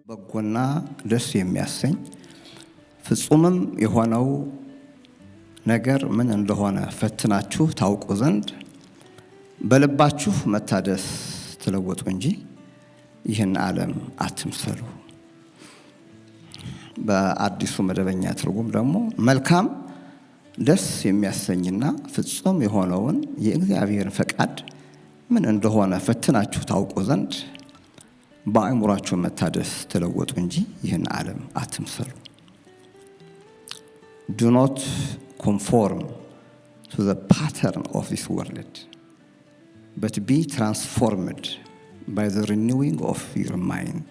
በጎና ደስ የሚያሰኝ ፍጹምም የሆነው ነገር ምን እንደሆነ ፈትናችሁ ታውቁ ዘንድ በልባችሁ መታደስ ተለወጡ እንጂ ይህን ዓለም አትምሰሉ። በአዲሱ መደበኛ ትርጉም ደግሞ መልካም ደስ የሚያሰኝና ፍጹም የሆነውን የእግዚአብሔርን ፈቃድ ምን እንደሆነ ፈትናችሁ ታውቁ ዘንድ በአእምሯችሁ መታደስ ተለወጡ እንጂ ይህን ዓለም አትምሰሉ። Do not conform to the pattern of this world, but be transformed by the renewing of your mind.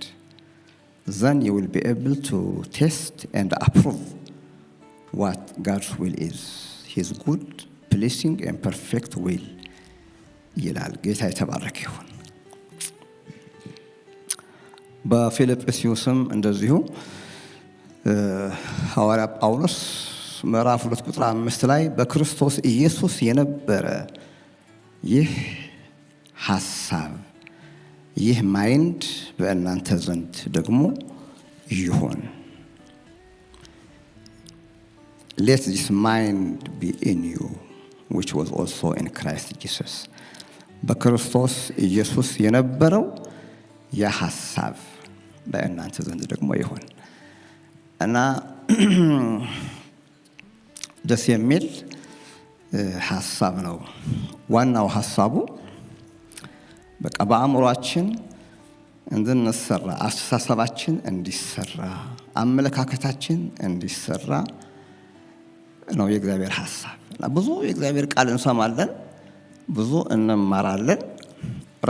Then you will be able to test and approve what God's will is, His good, pleasing, and perfect will. ይላል። ጌታ የተባረከ ይሁን። በፊልጵስዩስም እንደዚሁ ሐዋርያ ጳውሎስ ምዕራፍ 2 ቁጥር 5 ላይ በክርስቶስ ኢየሱስ የነበረ ይህ ሐሳብ ይህ ማይንድ በእናንተ ዘንድ ደግሞ ይሁን። Let this mind be in you, which was also in Christ Jesus. በክርስቶስ ኢየሱስ የነበረው የሐሳብ በእናንተ ዘንድ ደግሞ ይሁን እና ደስ የሚል ሐሳብ ነው። ዋናው ሐሳቡ በቃ በአእምሯችን እንድንሰራ፣ አስተሳሰባችን እንዲሰራ፣ አመለካከታችን እንዲሰራ ነው የእግዚአብሔር ሐሳብ። እና ብዙ የእግዚአብሔር ቃል እንሰማለን፣ ብዙ እንማራለን፣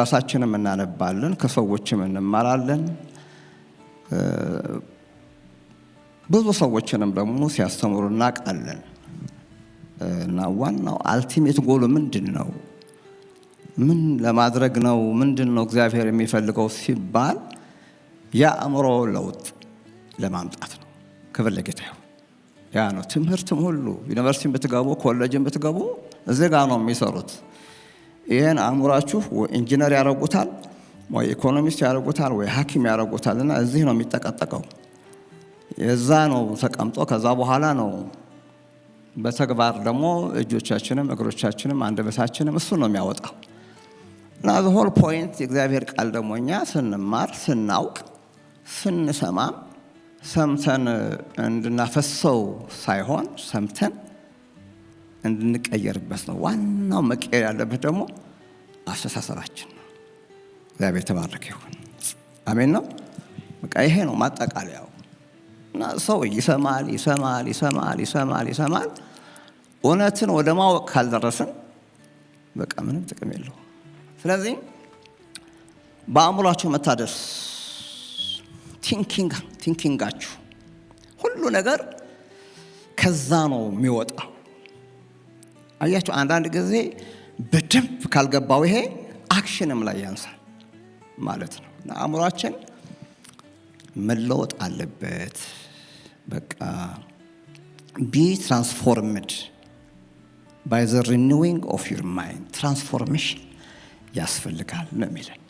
ራሳችንም እናነባለን፣ ከሰዎችም እንማራለን። ብዙ ሰዎችንም ደግሞ ሲያስተምሩ እናውቃለን። እና ዋናው አልቲሜት ጎሉ ምንድን ነው? ምን ለማድረግ ነው? ምንድን ነው እግዚአብሔር የሚፈልገው ሲባል የአእምሮ ለውጥ ለማምጣት ነው። ክብር ለጌታ ይሁን። ያ ነው ትምህርትም ሁሉ ዩኒቨርሲቲም ብትገቡ ኮሌጅም ብትገቡ እዚህ ጋር ነው የሚሰሩት። ይሄን አእምሯችሁ ኢንጂነር ያደርጉታል ወይ ኢኮኖሚስት ያደርጉታል ወይ ሐኪም ያደርጉታልና እዚህ ነው የሚጠቀጠቀው። የዛ ነው ተቀምጦ ከዛ በኋላ ነው በተግባር ደግሞ እጆቻችንም እግሮቻችንም አንደበታችንም እሱ ነው የሚያወጣው። እና the whole point የእግዚአብሔር ቃል ደግሞ እኛ ስንማር ስናውቅ ስንሰማም ሰምተን እንድናፈሰው ሳይሆን ሰምተን እንድንቀየርበት ነው። ዋናው መቀየር ያለበት ደግሞ አስተሳሰባችን ነው። እግዚአብሔር የተባረከ ይሁን። አሜን ነው። በቃ ይሄ ነው ማጠቃለያው። እና ሰው ይሰማል ይሰማል ይሰማል ይሰማል ይሰማል እውነትን ወደ ማወቅ ካልደረስን በቃ ምንም ጥቅም የለውም። ስለዚህ በአእምሯችሁ መታደስ ቲንኪንጋችሁ ሁሉ ነገር ከዛ ነው የሚወጣው። አያችሁ አንዳንድ ጊዜ በደንብ ካልገባው ይሄ አክሽንም ላይ ያንሳል ማለት ነው። እና አእምሯችን መለወጥ አለበት። በቃ be transformed by the renewing of your mind. ትራንስፎርሜሽን ያስፈልጋል ነው የሚለን።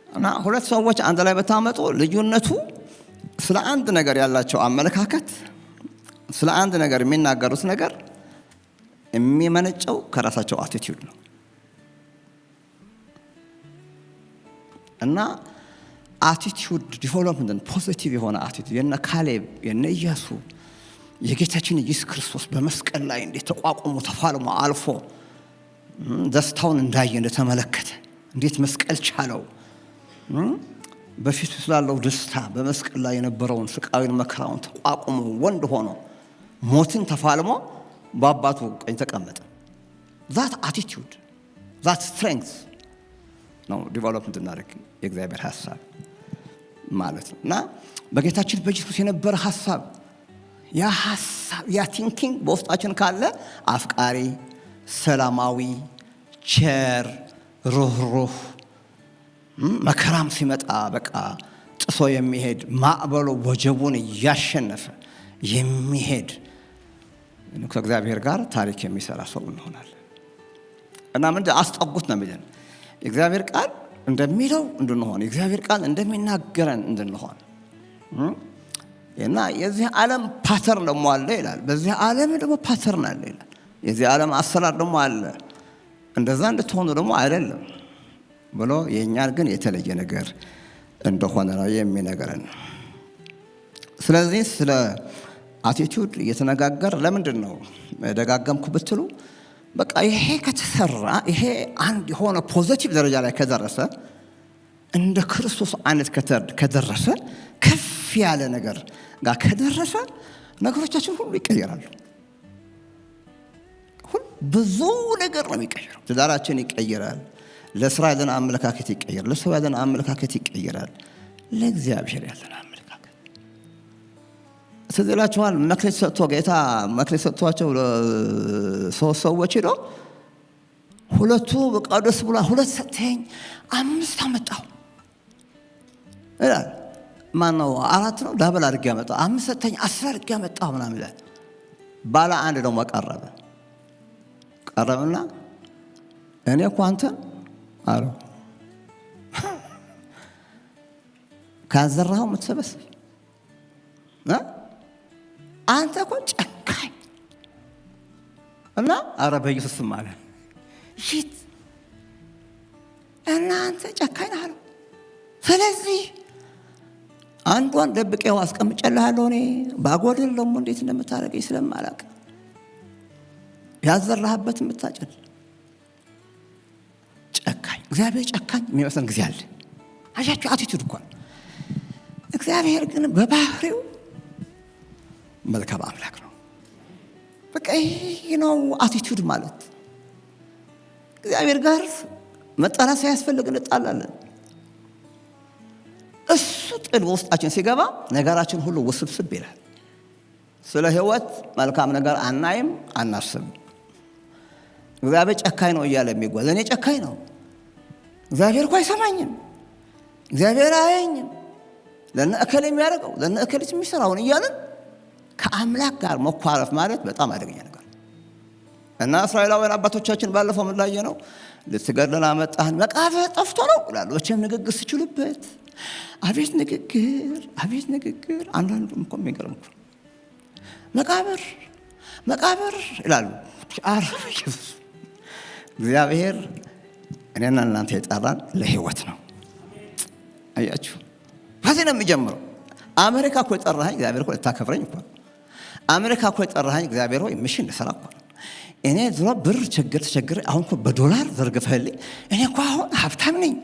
እና ሁለት ሰዎች አንድ ላይ በታመጡ ልዩነቱ ስለ አንድ ነገር ያላቸው አመለካከት፣ ስለ አንድ ነገር የሚናገሩት ነገር የሚመነጨው ከራሳቸው አቲቲዩድ ነው። እና አቲቲዩድ ዲቨሎፕመንት ፖዚቲቭ የሆነ አቲቲዩድ የነ ካሌብ የነ ኢያሱ የጌታችን ኢየሱስ ክርስቶስ በመስቀል ላይ እንዴት ተቋቁሞ ተፋልሞ አልፎ ደስታውን እንዳየ እንደተመለከተ እንዴት መስቀል ቻለው፣ በፊቱ ስላለው ደስታ በመስቀል ላይ የነበረውን ስቃዩን መከራውን ተቋቁሞ ወንድ ሆኖ ሞትን ተፋልሞ በአባቱ ቀኝ ተቀመጠ። ዛት አቲቲዩድ ዛት ስትሬንግዝ ነው ዲቨሎፕ እንድናደርግ የእግዚአብሔር ሐሳብ ማለት ነው። እና በጌታችን በኢየሱስ የነበረ ሐሳብ ያ ሐሳብ ያ ቲንኪንግ በውስጣችን ካለ አፍቃሪ፣ ሰላማዊ፣ ቸር፣ ሩህሩህ መከራም ሲመጣ በቃ ጥሶ የሚሄድ ማዕበሉ ወጀቡን እያሸነፈ የሚሄድ ከእግዚአብሔር ጋር ታሪክ የሚሰራ ሰው እንሆናለን። እና ምንድን አስጠጉት ነው የሚለን የእግዚአብሔር ቃል እንደሚለው እንድንሆን የእግዚአብሔር ቃል እንደሚናገረን እንድንሆን እና የዚህ ዓለም ፓተርን ደግሞ አለ ይላል። በዚህ ዓለም ደግሞ ፓተርን አለ ይላል። የዚህ ዓለም አሰራር ደግሞ አለ። እንደዛ እንድትሆኑ ደግሞ አይደለም ብሎ የእኛን ግን የተለየ ነገር እንደሆነ ነው የሚነገረን። ስለዚህ ስለ አቲቲዩድ እየተነጋገር ለምንድን ነው ደጋገምኩ ብትሉ በቃ ይሄ ከተሰራ ይሄ አንድ የሆነ ፖዚቲቭ ደረጃ ላይ ከደረሰ እንደ ክርስቶስ አይነት ከደረሰ ከፍ ያለ ነገር ጋር ከደረሰ ነገሮቻችን ሁሉ ይቀየራሉ። ብዙ ነገር ነው የሚቀየረው። ትዳራችን ይቀየራል። ለስራ ያለን አመለካከት ይቀየራል። ለሰው ያለን አመለካከት ይቀየራል። ለእግዚአብሔር ያለን አመለካከት ስለላችኋል። መክሊት ሰጥቶ ጌታ መክሊት ሰጥቷቸው ለሶስት ሰዎች ሄዶ ሁለቱ በቃ ደስ ብሏ ሁለት ሰጥተኝ 5 አመጣሁ ይላል። ማነው 4 ነው ዳብል አድርጌ አመጣሁ 5 ሰጥተኝ 10 አድርጌ አመጣሁ ምናምን ይላል። ባለ አንድ ደግሞ ቀረበና እኔ እኮ አንተን አለው ካዘራኸው የምትሰበስብ አንተ እኮ ጨካኝ እና ኧረ በኢየሱስ ስም አለ ይት እናንተ ጨካኝ ነህ አለው። ስለዚህ አንዷን ደብቄው አስቀምጬልሃለሁ እኔ ባጎድል ደግሞ እንዴት እንደምታደርገኝ ስለማላውቅ ያዘራህበት የምታጭድ ጨካኝ። እግዚአብሔር ጨካኝ የሚመስለን ጊዜ አለ። አያችሁ አቲቲዩድ እኮ እግዚአብሔር ግን በባህሪው መልካም አምላክ ነው። በቃ ይሄ ነው አቲቲዩድ ማለት። እግዚአብሔር ጋር መጣላት ሳያስፈልግ እንጣላለን። እሱ ጥል ውስጣችን ሲገባ ነገራችን ሁሉ ውስብስብ ይላል። ስለ ህይወት መልካም ነገር አናይም፣ አናስብም። እግዚአብሔር ጨካኝ ነው እያለ የሚጓዝ እኔ ጨካኝ ነው እግዚአብሔር እኮ አይሰማኝም፣ እግዚአብሔር አያየኝም፣ ለእነ እከሌ የሚያደርገው ለእነ እከሌት የሚሰራውን እያለን ከአምላክ ጋር መኳረፍ ማለት በጣም አደገኛ ነገር እና እስራኤላውያን አባቶቻችን ባለፈው ምን ላይ ነው ልትገድለን አመጣህን መቃብር ጠፍቶ ነው ይላሉ። መቼም ንግግር ሲችሉበት አቤት ንግግር አንዳንዱም እኮ የሚገርም እኮ መቃብር ይላሉ። እግዚአብሔር እኔና እናንተ የጠራን ለህይወት ነው። አያችሁ ከዚህ ነው የሚጀምረው። አሜሪካ እኮ የጠራኸኝ እግዚአብሔር እኮ ልታከብረኝ እኮ። አሜሪካ እኮ የጠራኸኝ እግዚአብሔር ሆይ ሚሽን ልሰራ እኮ። እኔ ድሮ ብር ተቸግሬ አሁን እኮ በዶላር ዘርግፈህልኝ እኔ እኮ አሁን ሀብታም ነኝ።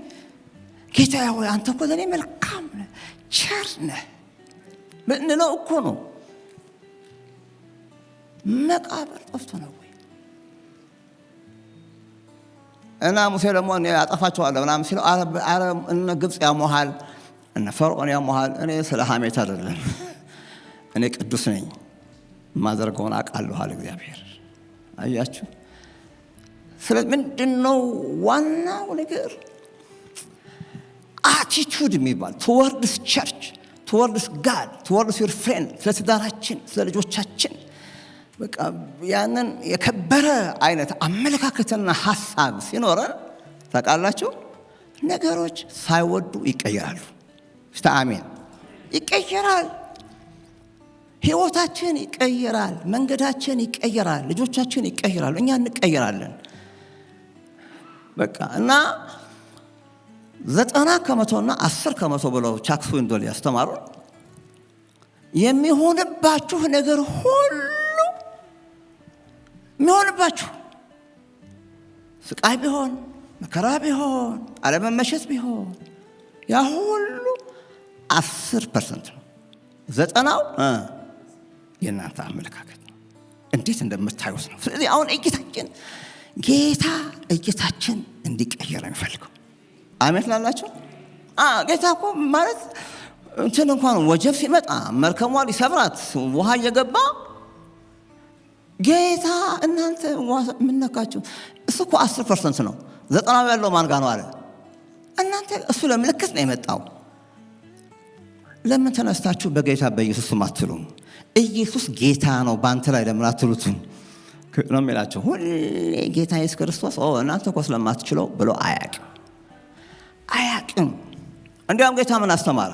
ጌታ ሆይ አንተ እኮ ለእኔ መልካም ነህ፣ ቸር ነህ ምንለው እኮ ነው። መቃብር ጠፍቶ ነው ወይ? እና ሙሴ ደግሞ እኔ አጠፋቸዋለሁ ምናምን ሲለው እነ ግብፅ ያሞሃል እነ ፈርዖን ያሞሃል። እኔ ስለ ሐሜት አይደለም፣ እኔ ቅዱስ ነኝ፣ የማደርገውን አውቃለሁ አለ እግዚአብሔር። አያችሁ ስለ ምንድነው ዋናው ነገር አቲቲዩድ የሚባል towards church, towards God, towards your friend፣ ስለ ትዳራችን፣ ስለ ልጆቻችን በቃ ያንን የከበረ አይነት አመለካከትና ሐሳብ ሲኖረን ታውቃላችሁ ነገሮች ሳይወዱ ይቀየራሉ። እስቲ አሜን። ይቀየራል፣ ህይወታችን ይቀየራል፣ መንገዳችን ይቀየራል፣ ልጆቻችን ይቀየራሉ፣ እኛ እንቀየራለን። በቃ እና 90% እና 10% ብለው ቻክ ስዊንዶል ያስተማሩ የሚሆንባችሁ ነገር ሁሉ የሚሆንባችሁ ስቃይ ቢሆን መከራ ቢሆን አለመመሸት ቢሆን ያ ሁሉ 10% ነው። 90ው የእናንተ አመለካከት ነው፣ እንዴት እንደምታዩት ነው። ስለዚህ አሁን ጌታ እይታችን እንዲቀየር ነው የሚፈልገው። አሜን ላላችሁ ጌታ እኮ ማለት እንትን እንኳን ወጀብ ሲመጣ መርከሟ ሊሰብራት ውሃ እየገባ ጌታ እናንተ ምን ነካችሁ? እሱ እኮ 10% ነው፣ 90 ያለው ማን ጋር ነው አለ። እናንተ እሱ ለምልክት ነው የመጣው። ለምን ተነስታችሁ በጌታ በኢየሱስ ስም አትሉም? ኢየሱስ ጌታ ነው ባንተ ላይ ለምን አትሉትም ነው የሚላቸው። ሁሌ ጌታ ኢየሱስ ክርስቶስ እናንተ እኮ ስለማትችለው ብሎ አያውቅም። እንዲያውም ጌታ ምን አስተማረ?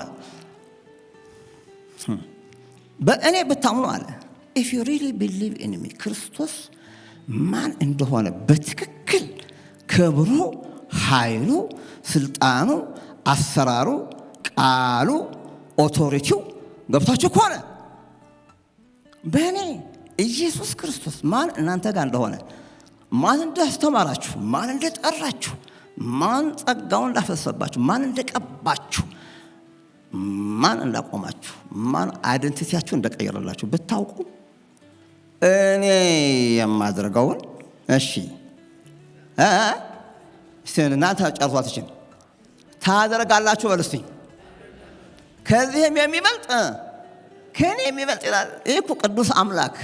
በእኔ ብታምኑ አለ if you really believe in me ክርስቶስ ማን እንደሆነ በትክክል ክብሩ፣ ኃይሉ፣ ስልጣኑ፣ አሰራሩ፣ ቃሉ፣ ኦቶሪቲው ገብታችሁ ከሆነ በእኔ ኢየሱስ ክርስቶስ ማን እናንተ ጋር እንደሆነ፣ ማን እንዳስተማራችሁ፣ ማን እንደጠራችሁ፣ ማን ጸጋውን እንዳፈሰባችሁ፣ ማን እንደቀባችሁ፣ ማን እንዳቆማችሁ፣ ማን አይደንቲቲያችሁ እንደቀየረላችሁ ብታውቁ እኔ የማደርገውን እናንተ ጨርሷትችን ታደርጋላችሁ በልስቲ ከዚህም የሚበልጥ ከኔ የሚበልጥ ይላል። ይህ እኮ ቅዱስ አምላክ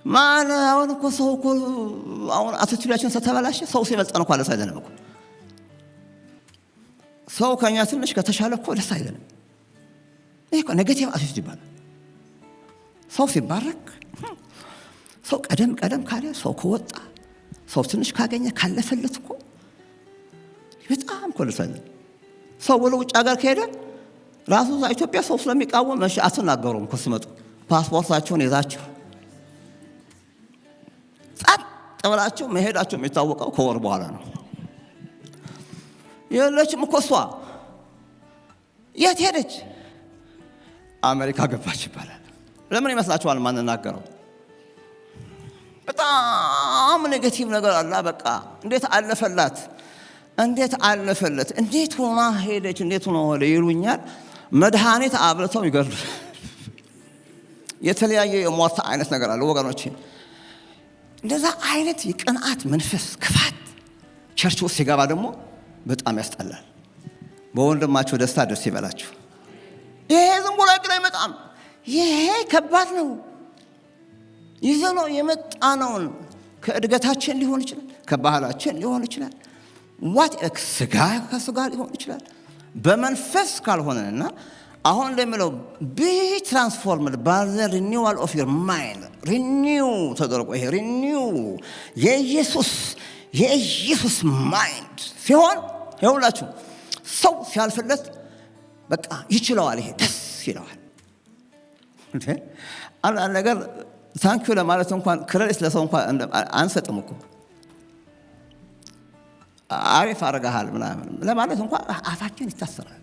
ማን አሁን እኮ ሰው እኮ አሁን አትችላችን ተተበላሽ ሰው ሲበልጠን እኮ ደስ አይደለም እኮ ሰው ከኛ ትንሽ ከተሻለ እኮ ደስ አይደለም። ይሄ እኮ ኔጌቲቭ አቲቲዩድ ይባላል። ሰው ሲባረክ ሰው ቀደም ካለ ሰው ከወጣ ሰው ትንሽ ካገኘ ካለፈለት እኮ በጣም እኮ ደስ አይደለም። ሰው ወደ ውጭ ሀገር ከሄደ ራሱ ኢትዮጵያ ሰው ስለሚቃወም አትናገሩም እኮ ሲመጡ ፓስፖርታቸውን ይዛችሁ ጸጥ ብላችሁ መሄዳችሁ የሚታወቀው ከወር በኋላ ነው። የለችም እኮ እሷ የት ሄደች? አሜሪካ ገባች ይባላል። ለምን ይመስላችኋል ማንናገረው? በጣም ኔጌቲቭ ነገር አለ። በቃ እንዴት አለፈላት፣ እንዴት አለፈለት፣ እንዴት ሆና ሄደች፣ እንዴት ሆነ ወደ ይሉኛል። መድኃኒት አብልተው ይገርሉ። የተለያየ የሞት አይነት ነገር አለ ወገኖቼ። እንደዛ አይነት የቅንዓት መንፈስ ክፋት ቸርች ውስጥ ሲገባ ደግሞ በጣም ያስጠላል። በወንድማችሁ ደስታ ደስ ይበላችሁ። ይሄ ዝም ብሎ አይቀር አይመጣም። ይሄ ከባድ ነው። ይዘኖ የመጣነውን ከእድገታችን ሊሆን ይችላል፣ ከባህላችን ሊሆን ይችላል፣ ስጋ ከስጋ ሊሆን ይችላል። በመንፈስ ካልሆነና አሁን እንደሚለው ቢ ትራንስፎርምድ ባይ ዘ ሪኒዋል ኦፍ ዩር ማይንድ ሪኒው ተደርጎ ይሄ ሪኒው የኢየሱስ ማይንድ ሲሆን ይኸውላችሁ ሰው ሲያልፍለት በቃ ይችለዋል። ይሄ ደስ ይለዋል። አንድ ነገር ታንኪዩ ለማለት እንኳን ክሬዲት ለሰው እንኳን አንሰጥም እኮ አሪፍ አረጋሃል ምናምን ለማለት እንኳን አፋችን ይታሰራል።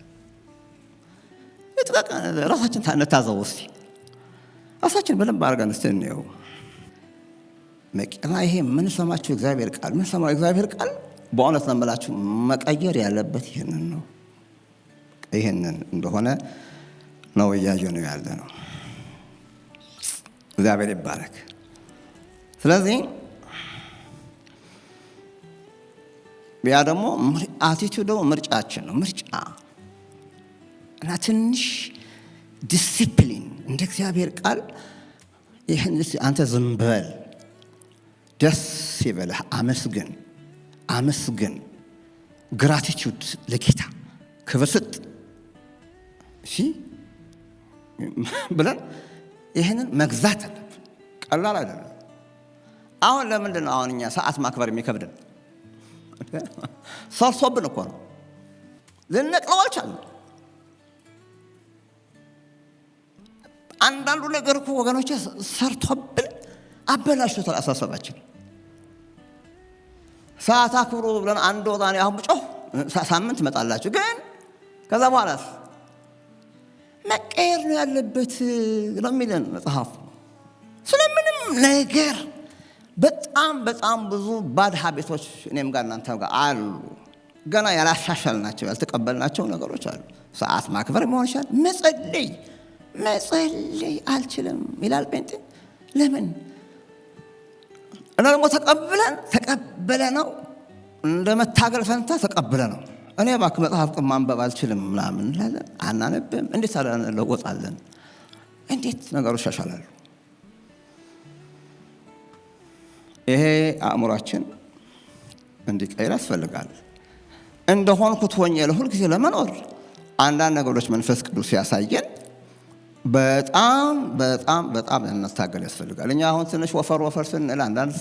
ራሳችን ታነታዘው እስቲ ራሳችን በደንብ አድርገን እስቲ እንየው። መቀና ይሄ ምን ሰማችሁ እግዚአብሔር ቃል ምን ሰማው እግዚአብሔር ቃል በእውነት ነው የምላችሁ መቀየር ያለበት ይሄንን ነው። ይሄንን እንደሆነ ነው እያየነው ያለ ነው። እግዚአብሔር ይባረክ። ስለዚህ ያ ደግሞ አቲቲዩድ ደግሞ ምርጫችን ነው። ምርጫ እና ትንሽ ዲሲፕሊን እንደ እግዚአብሔር ቃል ይሄን አንተ ዝም በል፣ ደስ ይበልህ፣ አመስግን፣ ግራቲቲዩድ ለጌታ ክብር ስጥ። እሺ ብለን ይሄንን መግዛት አለብን። ቀላል አይደለም። አሁን ለምንድን ነው አሁን እኛ ሰዓት ማክበር የሚከብደን? ሰርቶብን እኮ ነው። ልንነቅለው አልቻልንም። አንዳንዱ ነገር እኮ ወገኖቼ ሰርቶብን አበላሽቶታል አሳሰባችን። ሰዓት አክብሩ ብለን አንድ ወጣ ነው አሁን ብጮህ ሳምንት መጣላችሁ። ግን ከዛ በኋላ መቀየር ነው ያለበት ነው የሚለን መጽሐፉ። ስለምንም ነገር በጣም ብዙ ባድ ሀቢቶች እኔም ጋር እናንተም ጋር አሉ። ገና ያላሻሻልናቸው ያልተቀበልናቸው ነገሮች አሉ። ሰዓት ማክበር መሆን ይችላል። መጸለይ አልችልም ይላል ጴንጤ። ለምን? እና ደግሞ ተቀበለ ነው እንደ መታገል ፈንታ ተቀበለ ነው እኔ እባክህ መጽሐፍ ማንበብ አልችልም ምናምን እንላለን፣ አናነብም። እንዴት እንለወጣለን? እንዴት ነገሮች ያሻላሉ? ይሄ አእምሯችን እንዲቀይር ያስፈልጋል። እንደሆንኩት ሆኜ ለሁል ጊዜ ለመኖር አንዳንድ ነገሮች መንፈስ ቅዱስ ያሳየን በጣም በጣም በጣም እንታገል ያስፈልጋል። እኛ አሁን ትንሽ ወፈር ስንል አንዳንድ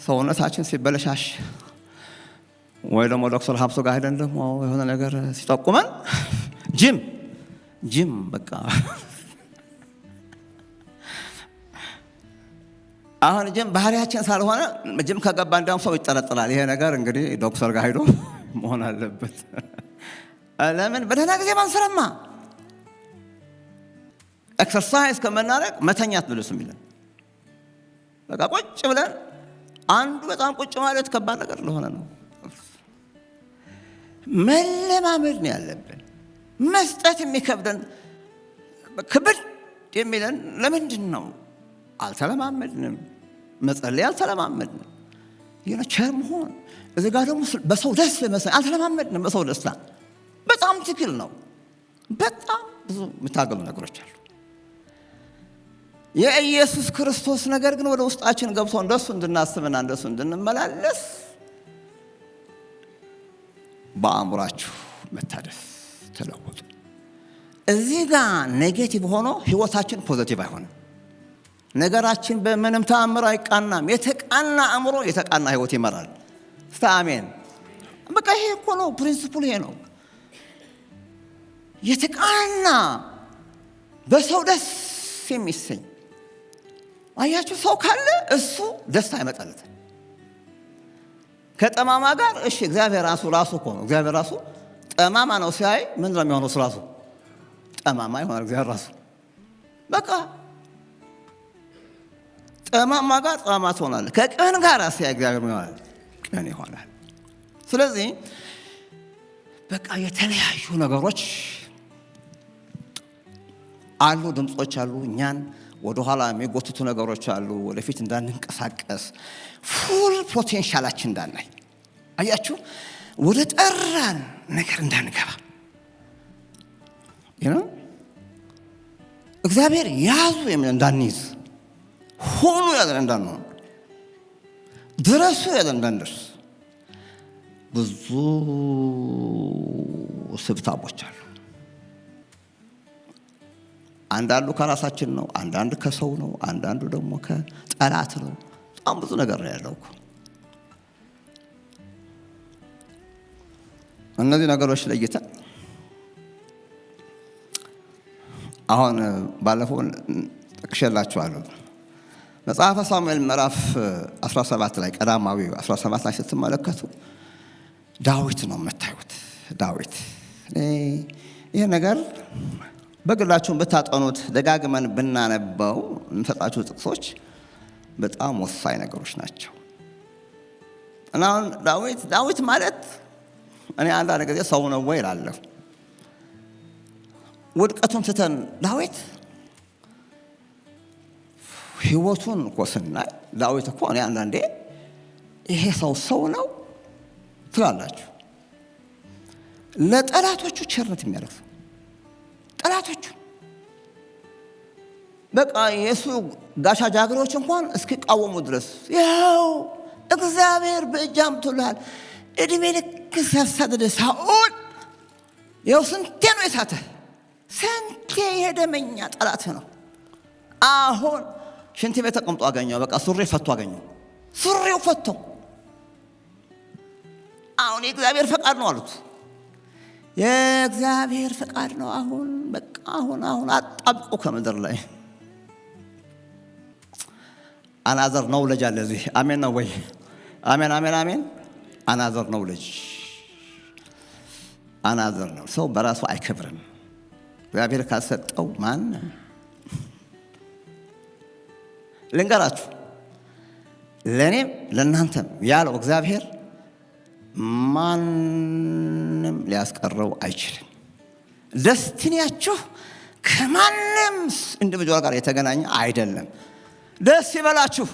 ሰውነታችን ሲበለሻሽ ወይ ደግሞ ዶክተር ሀብቶ ጋር ሄደን ደግሞ የሆነ ነገር ሲጠቁመን ጂም በቃ አሁን ጂም ባህሪያችን ሳልሆነ ጂም ከገባ እንዳውም ሰው ይጠረጥራል። ይሄ ነገር እንግዲህ ዶክተር ጋር ሄዶ መሆን አለበት። ለምን በደህና ጊዜ ማንሰራማ ኤክሰርሳይዝ ከመናረግ መተኛት ብለስ የሚለን በቃ ቁጭ ብለን አንዱ በጣም ቁጭ ማለት ከባድ ነገር ለሆነ ነው። መለማመድ ነው ያለብን። መስጠት የሚከብደን ክብድ የሚለን ለምንድን ነው? አልተለማመድንም። መጸለይ አልተለማመድንም። ቸር መሆን እዚህ ጋር ደግሞ በሰው ደስ መሰለኝ አልተለማመድንም። በሰው ደስታ በጣም ትክክል ነው። በጣም ብዙ የምታገሉ ነገሮች አሉ። የኢየሱስ ክርስቶስ ነገር ግን ወደ ውስጣችን ገብቶ እንደሱ እንድናስብና እንደሱ እንድንመላለስ በአእምሯችሁ መታደስ ተለወጡ። እዚህ ጋር ኔጌቲቭ ሆኖ ህይወታችን ፖዚቲቭ አይሆንም። ነገራችን በምንም ተአምር አይቃናም። የተቃና አእምሮ የተቃና ህይወት ይመራል። አሜን። በቃ ይሄ እኮ ነው ፕሪንሲፕሉ፣ ይሄ ነው የተቃና በሰው ደስ የሚሰኝ። አያችሁ፣ ሰው ካለ እሱ ደስታ አይመጣለትም። ከጠማማ ጋር እሺ፣ እግዚአብሔር ራሱ እኮ ነው። እግዚአብሔር ራሱ ጠማማ ነው ሲያይ ምን ነው የሚሆነው? ራሱ ጠማማ ይሆናል። እግዚአብሔር ራሱ በቃ ጠማማ ጋር ጠማማ ትሆናለህ። ከቅን ጋር ሲያይ እግዚአብሔር ይሆናል፣ ቅን ይሆናል። ስለዚህ በቃ የተለያዩ ነገሮች አሉ፣ ድምጾች አሉ፣ እኛን ወደኋላ የሚጎትቱ ነገሮች አሉ፣ ወደፊት እንዳንንቀሳቀስ ፉል ፖቴንሻላችን እንዳናይ። አያችሁ፣ ወደ ጠራን ነገር እንዳንገባ እግዚአብሔር ያዙ የሚል እንዳንይዝ፣ ሆኑ ያለን እንዳንሆን፣ ድረሱ ያለን እንዳንደርስ ብዙ ስብታቦች አሉ። አንዳንዱ ከራሳችን ነው፣ አንዳንዱ ከሰው ነው፣ አንዳንዱ ደግሞ ከጠላት ነው። በጣም ብዙ ነገር ነው ያለው እኮ። እነዚህ ነገሮች ለይተን አሁን ባለፈው ጠቅሼላችኋለሁ። መጽሐፈ ሳሙኤል ምዕራፍ 17 ላይ ቀዳማዊ 17 ላይ ስትመለከቱ ዳዊት ነው የምታዩት። ዳዊት ይህ ነገር በግላችሁን ብታጠኑት ደጋግመን ብናነበው እንሰጣችሁ ጥቅሶች በጣም ወሳኝ ነገሮች ናቸው። እና አሁን ዳዊት ማለት እኔ አንዳንድ ጊዜ ሰው ነው ወይ እላለሁ። ውድቀቱን ትተን ዳዊት ህይወቱን እኮ ስናይ ዳዊት እኮ እኔ አንዳንዴ ይሄ ሰው ነው ትላላችሁ። ለጠላቶቹ ቸርነት የሚያደርግ ጠላቶቹ በቃ የሱ ጋሻ ጃግሬዎች እንኳን እስኪቃወሙ ድረስ ያው እግዚአብሔር በእጅ አምጥቶልሃል። እድሜ ልክ ሲያሳድድ ሳኦል ያው ስንቴ ነው የሳተ፣ ስንቴ የደመኛ ጠላት ነው። አሁን ሽንት ቤት ተቀምጦ አገኘው። በቃ ሱሪ ፈቶ አገኘው። ሱሪው ፈቶ አሁን የእግዚአብሔር ፈቃድ ነው አሉት። የእግዚአብሔር ፈቃድ ነው። አሁን በቃ አሁን አጣብቆ ከምድር ላይ አናዘር ነው ልጅ አለ እዚህ። አሜን ነው ወይ? አሜን አሜን አሜን። አናዘር ነው ልጅ፣ አናዘር ነው። ሰው በራሱ አይከብርም። እግዚአብሔር ካልሰጠው ማን ልንገራችሁ፣ ለእኔም ለእናንተም ያለው እግዚአብሔር ማንም ሊያስቀረው አይችልም። ደስቲኒያችሁ ከማንም ኢንዲቪጁዋል ጋር የተገናኘ አይደለም። ደስ ይበላችሁ።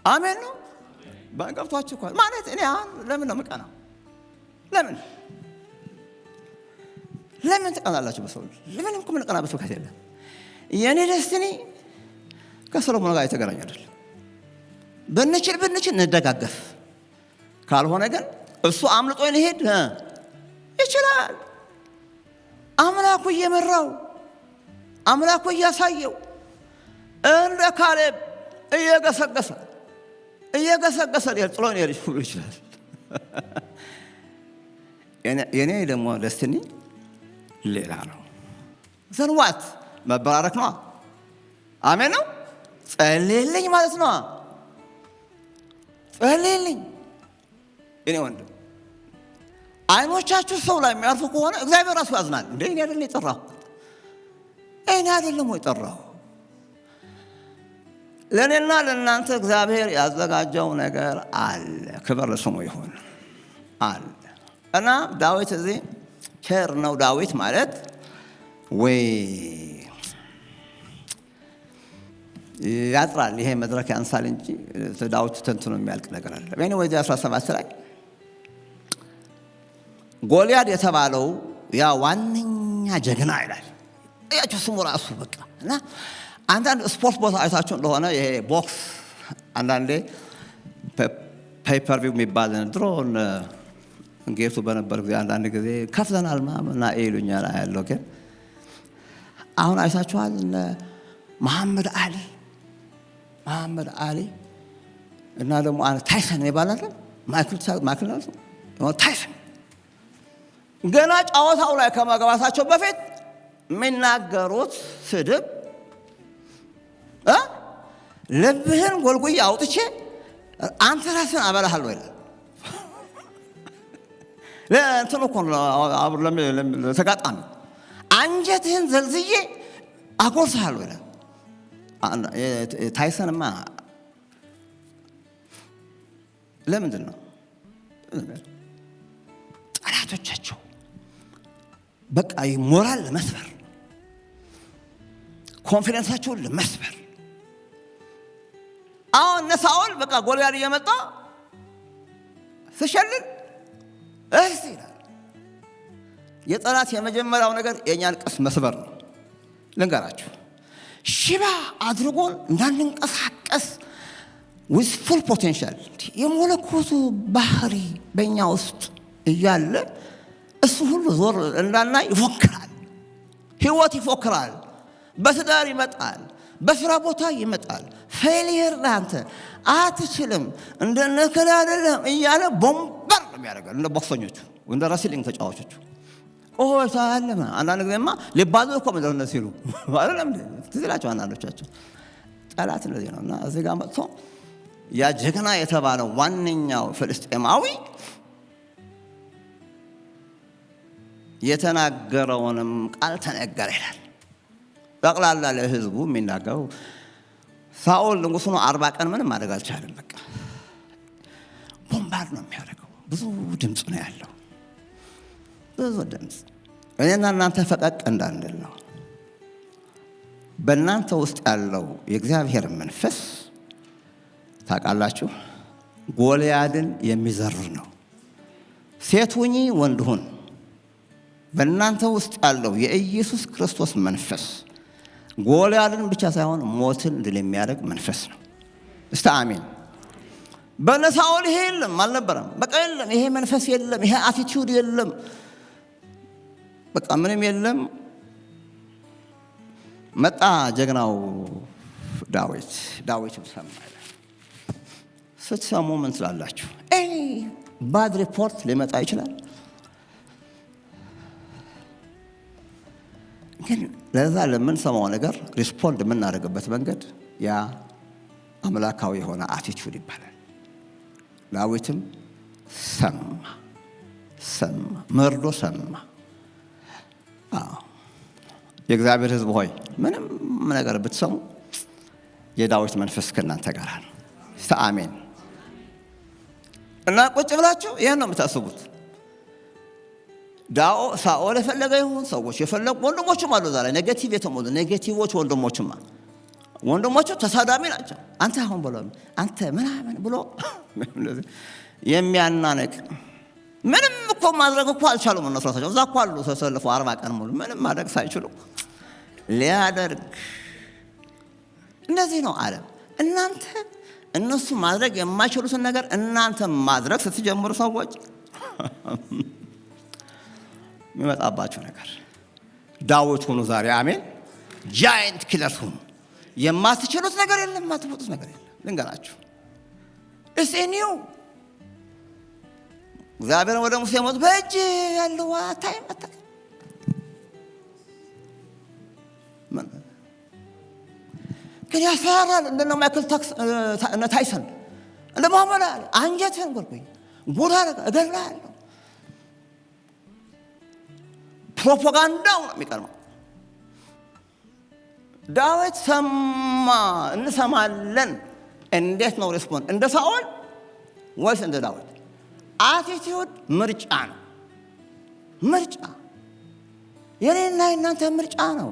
አሜን ነው። ባንገብቷችሁ ማለት እኔ ለምን ነው የምቀናው? ለምን ትቀናላችሁ በሰው? ለምን እኮ የምንቀናበት ምክንያት የለም። የኔ ደስቲኒ ከሰሎሞን ጋር የተገናኘ አይደለም። ብንችል እንደጋገፍ፣ ካልሆነ ግን እሱ አምልጦ ሊሄድ ይችላል። አምላኩ እየመራው አምላኩ እያሳየው እንደ ካሌብ እየገሰገሰ ጥሎን ሊሄድ ይችላል። የኔ ደግሞ ደስቲኒ ሌላ ነው። ዘንዋት መበራረክ ነው። አሜን ነው። ጸልይልኝ ማለት ነው። ጸልይልኝ እኔ ወንድም፣ አይኖቻችሁ ሰው ላይ የሚያርፉ ከሆነ እግዚአብሔር ራሱ ያዝናል። እንዴ እኔ አይደለም የጠራሁ? እኔ አይደለም የጠራሁ? ለእኔና ለእናንተ እግዚአብሔር ያዘጋጀው ነገር አለ። ክብር ለስሙ ይሁን አለ። እና ዳዊት እዚህ ቸር ነው። ዳዊት ማለት ወይ ያጥራል። ይሄ መድረክ ያንሳል እንጂ ዳዊት ተንትኖ የሚያልቅ ነገር አለ። በእኔ ወደ 17 ላይ ጎልያድ የተባለው ያ ዋነኛ ጀግና ይላል። ያቸው ስሙ ራሱ በቃ። እና አንዳንድ ስፖርት ቦታ አይታችሁ እንደሆነ ይሄ ቦክስ አንዳንዴ ፔፐር ቪው የሚባል ድሮ ጌቱ በነበር ጊዜ አንዳንድ ጊዜ ከፍተናል ማምና ይሉኛል አያለው። ግን አሁን አይታችኋል እነ መሐመድ አሊ እና ደግሞ ታይሰን ይባላል። ማይክል ታይሰን ገና ጨዋታው ላይ ከመግባታቸው በፊት የሚናገሩት ስድብ ልብህን ጎልጉዬ አውጥቼ አንተ ራስን አበላሃለሁ ይላል። ለእንትን እኮ ተጋጣሚ አንጀትህን ዘልዝዬ አጎርሰሃለሁ ይላል። ታይሰንማ ለምንድን ነው ጠላቶቻቸው በቃ ሞራል ለመስበር፣ ኮንፊደንሳቸውን ለመስበር። አሁን እነ ሳኦል በቃ ጎልያድ እየመጣ ሲሸልል እህስ ይላል። የጠላት የመጀመሪያው ነገር የእኛን ቀስ መስበር ነው። ልንገራችሁ፣ ሽባ አድርጎን እንዳንንቀሳቀስ with full potential የመለኮቱ ባህሪ በእኛ ውስጥ እያለ እሱ ሁሉ ዞር እንዳናይ ይፎክራል። ህይወት ይፎክራል። በትዳር ይመጣል፣ በስራ ቦታ ይመጣል። ፌሊየር ላንተ አትችልም፣ እንደነከለ አይደለም እያለ ቦምበር ነው የሚያደርገው። እንደ ቦክሰኞቹ እንደ ሬስሊንግ ተጫዋቾቹ ቆይታ አለማ አንዳንድ ጊዜማ ሊባሉ እኮ ምንድነው ሲሉ አይደለም ትዝላችሁ አንዳንዶቻችሁ ጠላት እንደዚህ ነውና እዚህ ጋር መጥቶ ያ ጀግና የተባለው ዋነኛው ፍልስጤማዊ የተናገረውንም ቃል ተነገረ ይላል። ጠቅላላ ለህዝቡ የሚናገረው ሳኦል ንጉሡ ነው። 40 ቀን ምንም ማድረግ አልቻለም። በቃ ቦምባር ነው የሚያደርገው። ብዙ ድምፅ ነው ያለው፣ ብዙ ድምፅ። እኔና እናንተ ፈቀቅ እንዳንል ነው። በእናንተ ውስጥ ያለው የእግዚአብሔር መንፈስ ታውቃላችሁ፣ ጎልያድን የሚዘርር ነው። ሴት ሁኚ ወንድ ሁን፣ በእናንተ ውስጥ ያለው የኢየሱስ ክርስቶስ መንፈስ ጎልያድን ብቻ ሳይሆን ሞትን ድል የሚያደርግ መንፈስ ነው። እስቲ አሜን። በእነ ሳኦል ይሄ የለም አልነበረም። በቃ የለም፣ ይሄ መንፈስ የለም፣ ይሄ አቲቲዩድ የለም፣ በቃ ምንም የለም። መጣ ጀግናው ዳዊት ሰማ። ስትሰሙ ምን ትላላችሁ? ባድ ሪፖርት ሊመጣ ይችላል። ግን ለዛ ለምንሰማው ነገር ሪስፖንድ የምናደርግበት መንገድ ያ አምላካዊ የሆነ አቲቲዩድ ይባላል። ዳዊትም ሰማ፣ መርዶ ሰማ። የእግዚአብሔር ሕዝብ ሆይ ምንም ነገር ብትሰሙ የዳዊት መንፈስ ከእናንተ ጋር ነው። አሜን። እና ቁጭ ብላችሁ ይሄን ነው የምታስቡት። ሳኦል የፈለገ ይሁን ሰዎች የፈለጉ ወንድሞችም አሉ ዛሬ ኔጌቲቭ የተሞሉ ኔጌቲቮች ወንድሞቹ ተሳዳሚ ናቸው። አንተ አሁን ብሎ አንተ ምናምን ብሎ የሚያናነቅ ምንም እኮ ማድረግ እኮ አልቻሉም እነሱ ራሳቸው። እዛ እኮ አሉ ተሰልፎ 40 ቀን ሙሉ ምንም ማድረግ ሳይችሉ ሊያደርግ። እንደዚህ ነው ዓለም። እናንተ እነሱ ማድረግ የማይችሉትን ነገር እናንተ ማድረግ ስትጀምሩ ሰዎች የሚመጣባችሁ ነገር ዳዊት ሁኑ ዛሬ። አሜን። ጃይንት ኪለርስ ሁኑ። የማትችሉት ነገር የለም፣ የማትወጡት ነገር የለም። ልንገራችሁ እስኒው እግዚአብሔር ወደ ሙሴ ሞት በእጅ ያለው አታይም አታውቅም። ግን ያስፈራራል። እንደነ ማይክል ታይሰን እንደ መሐመድ አለ አንጀትን ጎልኩኝ ጉዳ እገድልሃለሁ። ፕሮፓጋንዳው ነው የሚቀርበው። ዳዊት ሰማ። እንሰማለን። እንዴት ነው ሪስፖንድ? እንደ ሳኦል ወይስ እንደ ዳዊት? አቲቲዩድ ምርጫ ነው። ምርጫ የኔና የእናንተ ምርጫ ነው።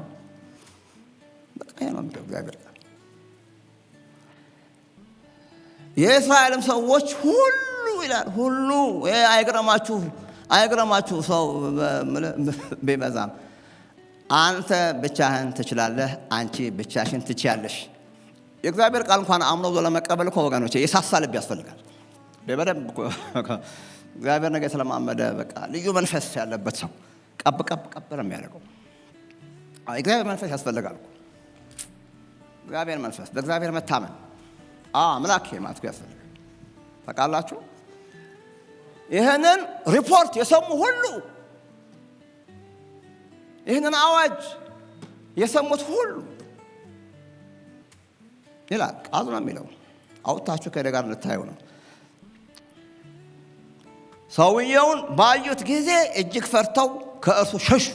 በቃ ነው እግዚአብሔር። የእስራኤልም ሰዎች ሁሉ ይላል ሁሉ አይግረማችሁ ሰው ቢበዛም አንተ ብቻህን ትችላለህ፣ አንቺ ብቻሽን ትችያለሽ። የእግዚአብሔር ቃል እንኳን አምኖ ለመቀበል እኮ ወገኖቼ የሳሳ ልብ ያስፈልጋል። በደንብ እግዚአብሔር ነገር ስለማመደ በቃ ልዩ መንፈስ ያለበት ሰው ቀብ ነው የሚያደርገው። እግዚአብሔር መንፈስ ያስፈልጋል። እግዚአብሔር መንፈስ በእግዚአብሔር መታመን አምላክ ማለት ያስፈልጋል። ታውቃላችሁ ይህንን ሪፖርት የሰሙ ሁሉ ይህንን አዋጅ የሰሙት ሁሉ ይላል ቃሉ ነው የሚለው። አውጥታችሁ ከእኔ ጋር እንድታዩ ነው። ሰውየውን ባዩት ጊዜ እጅግ ፈርተው ከእርሱ ሸሹ።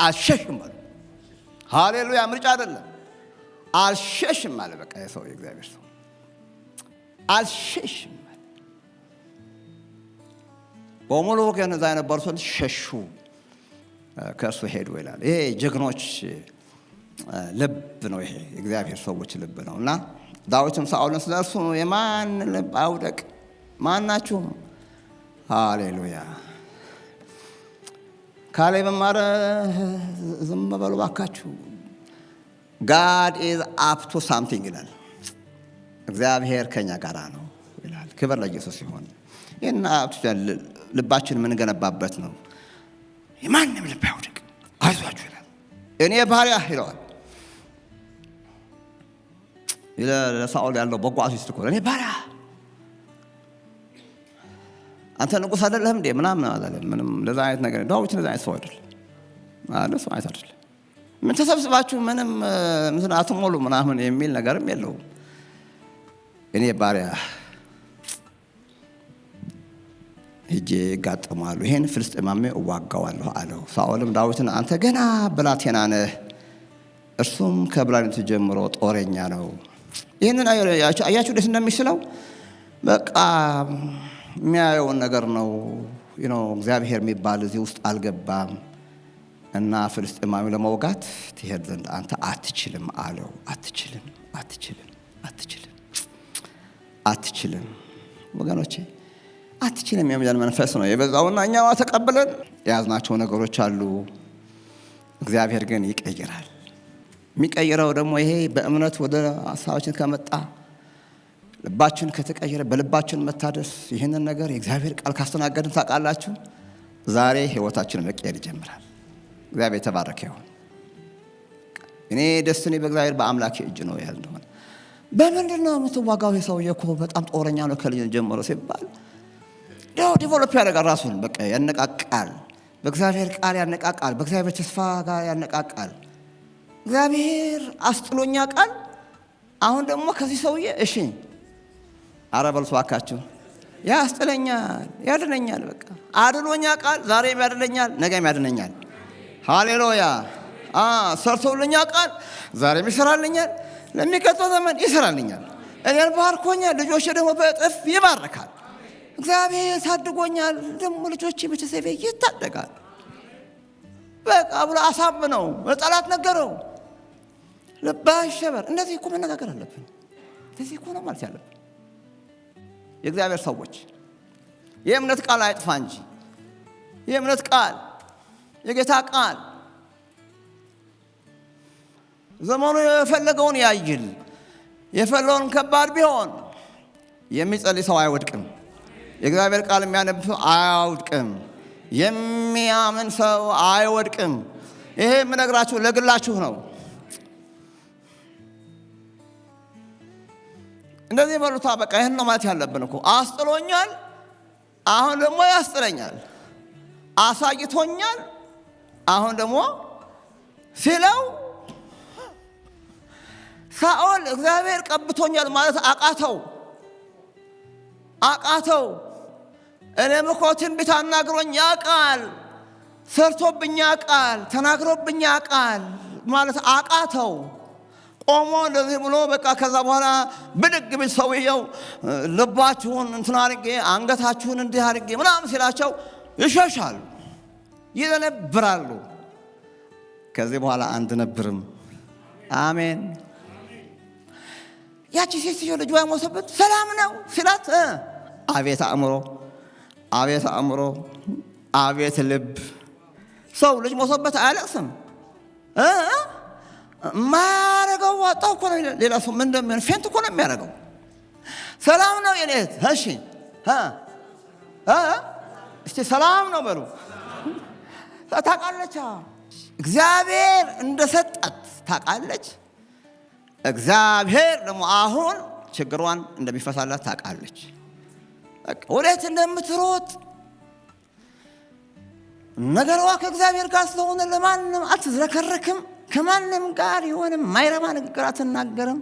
አልሸሽም አለ። ሃሌሉያ! ምርጫ አይደለም። አልሸሽም አለ። በቃ የሰው የእግዚአብሔር ሰው አልሸሽም አለ። በሙሉ ወገን እዛ የነበሩ ሰዎች ሸሹ፣ ከእርሱ ሄዱ ይላል። ይሄ ጀግኖች ልብ ነው። ይሄ እግዚአብሔር ሰዎች ልብ ነው። እና ዳዊትም ሳኦልን ስለ እርሱ የማን ልብ አውደቅ ማናችሁም ሃሌሉያ ካሌብም ኧረ ዝም በሉ እባካችሁ ጋድ ኢዝ አፕ ቱ ሳምቲንግ ይላል። እግዚአብሔር ከኛ ጋር ነው ይላል። ክብር ለኢየሱስ ይሁን። ይህና ልባችን የምንገነባበት ነው። የማንም ልብ አይውደቅ አይዟችሁ ይላል። እኔ ባሪያህ ይለዋል። ለሳኦል ያለው በጎ አሲስት እኮ እኔ ባሪያህ አንተ ንጉሥ አይደለህም እንዴ ምናምን አላለም። ምንም ለዛ አይነት ነገር ዳዊት ለዛ አይነት ሰው አይደለም። ለሰው አይነት አይደለም። ምን ተሰብስባችሁ ምንም አትሞሉ ምናምን የሚል ነገርም የለውም። እኔ ባሪያ ሄጄ እጋጠማለሁ፣ ይሄን ፍልስጤማዊ እዋጋዋለሁ አለው። ሳኦልም ዳዊትን አንተ ገና ብላቴና ነህ፣ እርሱም ከብላቴንነቱ ጀምሮ ጦረኛ ነው። ይህንን አያችሁ ደስ እንደሚስለው በቃ የሚያየውን ነገር ነው። እግዚአብሔር የሚባል እዚህ ውስጥ አልገባም እና ፍልስጤማዊ ለመውጋት ትሄድ ዘንድ አንተ አትችልም አለው። አትችልም ወገኖቼ፣ አትችልም የሚል መንፈስ ነው የበዛውና እኛዋ ተቀብለን የያዝናቸው ነገሮች አሉ። እግዚአብሔር ግን ይቀይራል። የሚቀይረው ደግሞ ይሄ በእምነት ወደ ሀሳባችን ከመጣ ልባችን ከተቀየረ በልባችን መታደስ ይህንን ነገር የእግዚአብሔር ቃል ካስተናገድን ታውቃላችሁ ዛሬ ህይወታችን መቀየር ይጀምራል። እግዚአብሔር የተባረከ ይሁን። እኔ ደስኔ በእግዚአብሔር በአምላክ እጅ ነው ያል እንደሆነ በምንድን ነው የምትዋጋው? የሰውዬ እኮ በጣም ጦረኛ ነው ከልጅ ጀምሮ ሲባል ዲቨሎፕ ያደርጋል። ራሱን በቃ ያነቃቃል። በእግዚአብሔር ቃል ያነቃቃል። በእግዚአብሔር ተስፋ ጋር ያነቃቃል። እግዚአብሔር አስጥሎኛ ቃል አሁን ደግሞ ከዚህ ሰውዬ እሺ አረበልሱ አካችሁ ያስጥለኛል፣ ያድነኛል። በቃ አድኖኛ ቃል ዛሬም ያድነኛል፣ ነገም ያድነኛል። ሃሌሉያ! ሰርቶልኛ ቃል ዛሬም ይሰራልኛል፣ ለሚቀጥለው ዘመን ይሰራልኛል። እኔን ባርኮኛል፣ ልጆቼ ደግሞ በእጥፍ ይባርካል። እግዚአብሔር ታድጎኛል፣ ደግሞ ልጆቼ ቤተሰቤ ይታደጋል። በቃ ብሎ አሳምነው ለጠላት ነገረው። ልብህ አይሸበር። እንደዚህ እኮ መነጋገር አለብን። እንደዚህ እኮ ነው ማለት ያለብን። የእግዚአብሔር ሰዎች የእምነት ቃል አይጥፋ እንጂ የእምነት ቃል፣ የጌታ ቃል ዘመኑ የፈለገውን ያይል፣ የፈለገውን ከባድ ቢሆን የሚጸልይ ሰው አይወድቅም። የእግዚአብሔር ቃል የሚያነብ ሰው አይወድቅም። የሚያምን ሰው አይወድቅም። ይሄ የምነግራችሁ ለግላችሁ ነው። እንደዚህ በሉታ። በቃ ይሄን ነው ማለት ያለብን እኮ። አስጥሎኛል፣ አሁን ደግሞ ያስጥለኛል። አሳይቶኛል፣ አሁን ደግሞ ሲለው ሳኦል እግዚአብሔር ቀብቶኛል ማለት አቃተው። እኔም እኮ ትንቢት አናግሮኝ ያውቃል፣ ሰርቶብኝ ያውቃል፣ ተናግሮብኝ ያውቃል ማለት አቃተው። ቆሞ እንደዚህ ብሎ በቃ ከዛ በኋላ ብድግ ብል ሰውየው ልባችሁን እንትን አድርጌ አንገታችሁን እንዲህ አድርጌ ምናምን ሲላቸው ይሸሻሉ፣ ይደነብራሉ። ከዚህ በኋላ አንደነብርም። አሜን። ያቺ ሴትዮ ልጇ የሞተበት ሰላም ነው ሲላት አቤት አእምሮ፣ አቤት አእምሮ፣ አቤት ልብ። ሰው ልጅ ሞተበት አያለቅስም። ማረገው ዋጣው እኮ ነው። ሌላ ሰው ምን እንደሚሆን ፌንት እኮ ነው የሚያደርገው። ሰላም ነው የኔ እህት። እሺ እስቲ ሰላም ነው በሉ። ታውቃለች፣ እግዚአብሔር እንደሰጣት ታውቃለች። እግዚአብሔር ደግሞ አሁን ችግሯን እንደሚፈታላት ታውቃለች። በቃ ወዴት እንደምትሮጥ ነገሯ ከእግዚአብሔር ጋር ስለሆነ ለማንም አትዝረከረክም። ከማንም ጋር የሆነ ማይረባ ንግግር አትናገርም።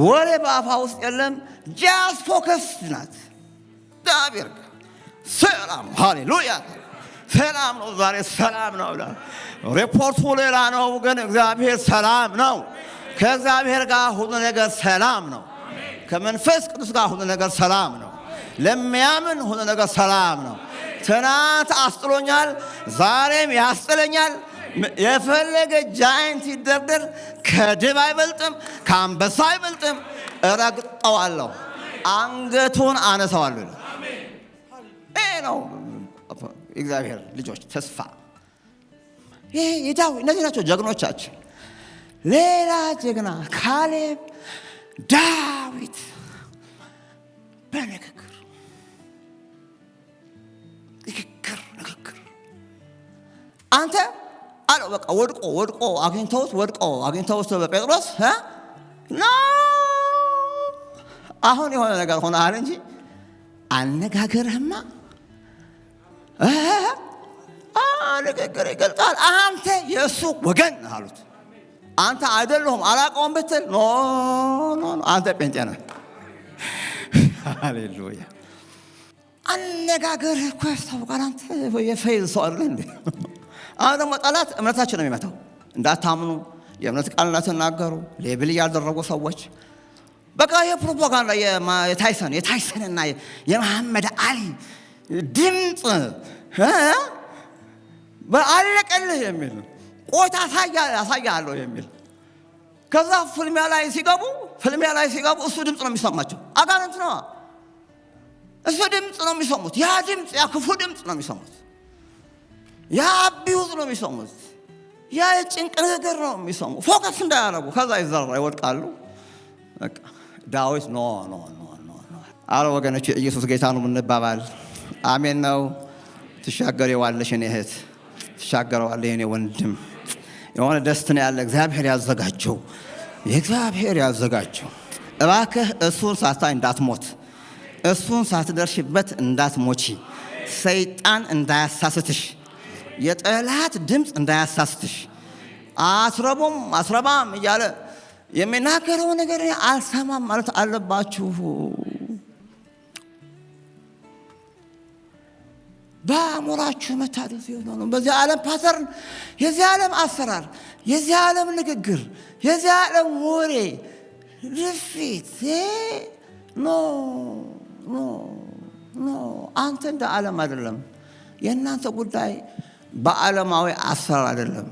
ወሬ በአፋ ውስጥ የለም። ጃስት ፎከስ ናት። እግዚአብሔር ጋር ሰላም፣ ሃሌሉያ፣ ሰላም ነው። ዛሬ ሰላም ነው። ሪፖርቱ ሌላ ነው፣ ግን እግዚአብሔር ሰላም ነው። ከእግዚአብሔር ጋር ሁሉ ነገር ሰላም ነው። ከመንፈስ ቅዱስ ጋር ሁሉ ነገር ሰላም ነው። ለሚያምን ሁሉ ነገር ሰላም ነው። ትናንት አስጥሎኛል፣ ዛሬም ያስጥለኛል። የፈለገ ጃይንት ይደርደር ከድብ አይበልጥም፣ ከአንበሳ አይበልጥም። እረግጠዋለሁ፣ አንገቱን አነሳዋለሁ። ይሄ ነው እግዚአብሔር ልጆች ተስፋ። ይሄ የዳዊት እነዚህ ናቸው ጀግኖቻችን። ሌላ ጀግና ካሌብ፣ ዳዊት በንግግር አንተ አለው በቃ ወድቆ አግኝተውት በጴጥሮስ ና አሁን የሆነ ነገር ሆነ አለ እንጂ አነጋገርህማ ንግግር ይገልጣል። አንተ የእሱ ወገን አሉት። አንተ አይደለሁም አላውቀውም ብትል ኖ አንተ ጴንጤ ነህ። ሃሌሉያ። አነጋገርህ እኮ ያስታውቃል። አንተ የፌዝ ሰው አይደለህ እንዴ? አሁን ደግሞ ጠላት እምነታችን ነው የሚመታው። እንዳታምኑ፣ የእምነት ቃል እንዳትናገሩ ሌብል ያደረጉ ሰዎች በቃ የፕሮፓጋንዳ የታይሰንና የመሐመድ አሊ ድምፅ በአለቀልህ የሚል ቆይታ ያሳያለሁ የሚል ከዛ ፍልሚያ ላይ ሲገቡ እሱ ድምፅ ነው የሚሰማቸው። አጋንንት ነው እሱ ድምፅ ነው የሚሰሙት። ያ ድምፅ ያ ክፉ ድምፅ ነው የሚሰሙት። ያ አቢውዝ ነው የሚሰሙት። ያ የጭንቅ ንግግር ነው የሚሰሙት። ፎከስ እንዳያረጉ ከዛ ይወድቃሉ። በቃ ዳዊት ኖ አረ ወገኖች፣ ኢየሱስ ጌታ ነው የምንባባል። አሜን ነው። ትሻገሪዋለሽ የኔ እህት፣ ትሻገረዋለህ የኔ ወንድም። የሆነ ደስታ ያለ እግዚአብሔር ያዘጋጀው። እባክህ እሱን ሳታይ እንዳትሞት፣ እሱን ሳትደርሽበት እንዳትሞቺ፣ ሰይጣን እንዳያሳስትሽ፣ የጠላት ድምፅ እንዳያሳስትሽ። አስረባም እያለ የሚናገረው ነገር አልሰማም ማለት አለባችሁ። በአእምሯችሁ መታደስ ይሆናል። በዚህ ዓለም ፓተርን፣ የዚህ ዓለም አሰራር፣ የዚህ ዓለም ንግግር፣ የዚህ ዓለም ወሬ ርፊት ኖ አንተ እንደ ዓለም አይደለም። የእናንተ ጉዳይ በዓለማዊ አሰራር አይደለም፣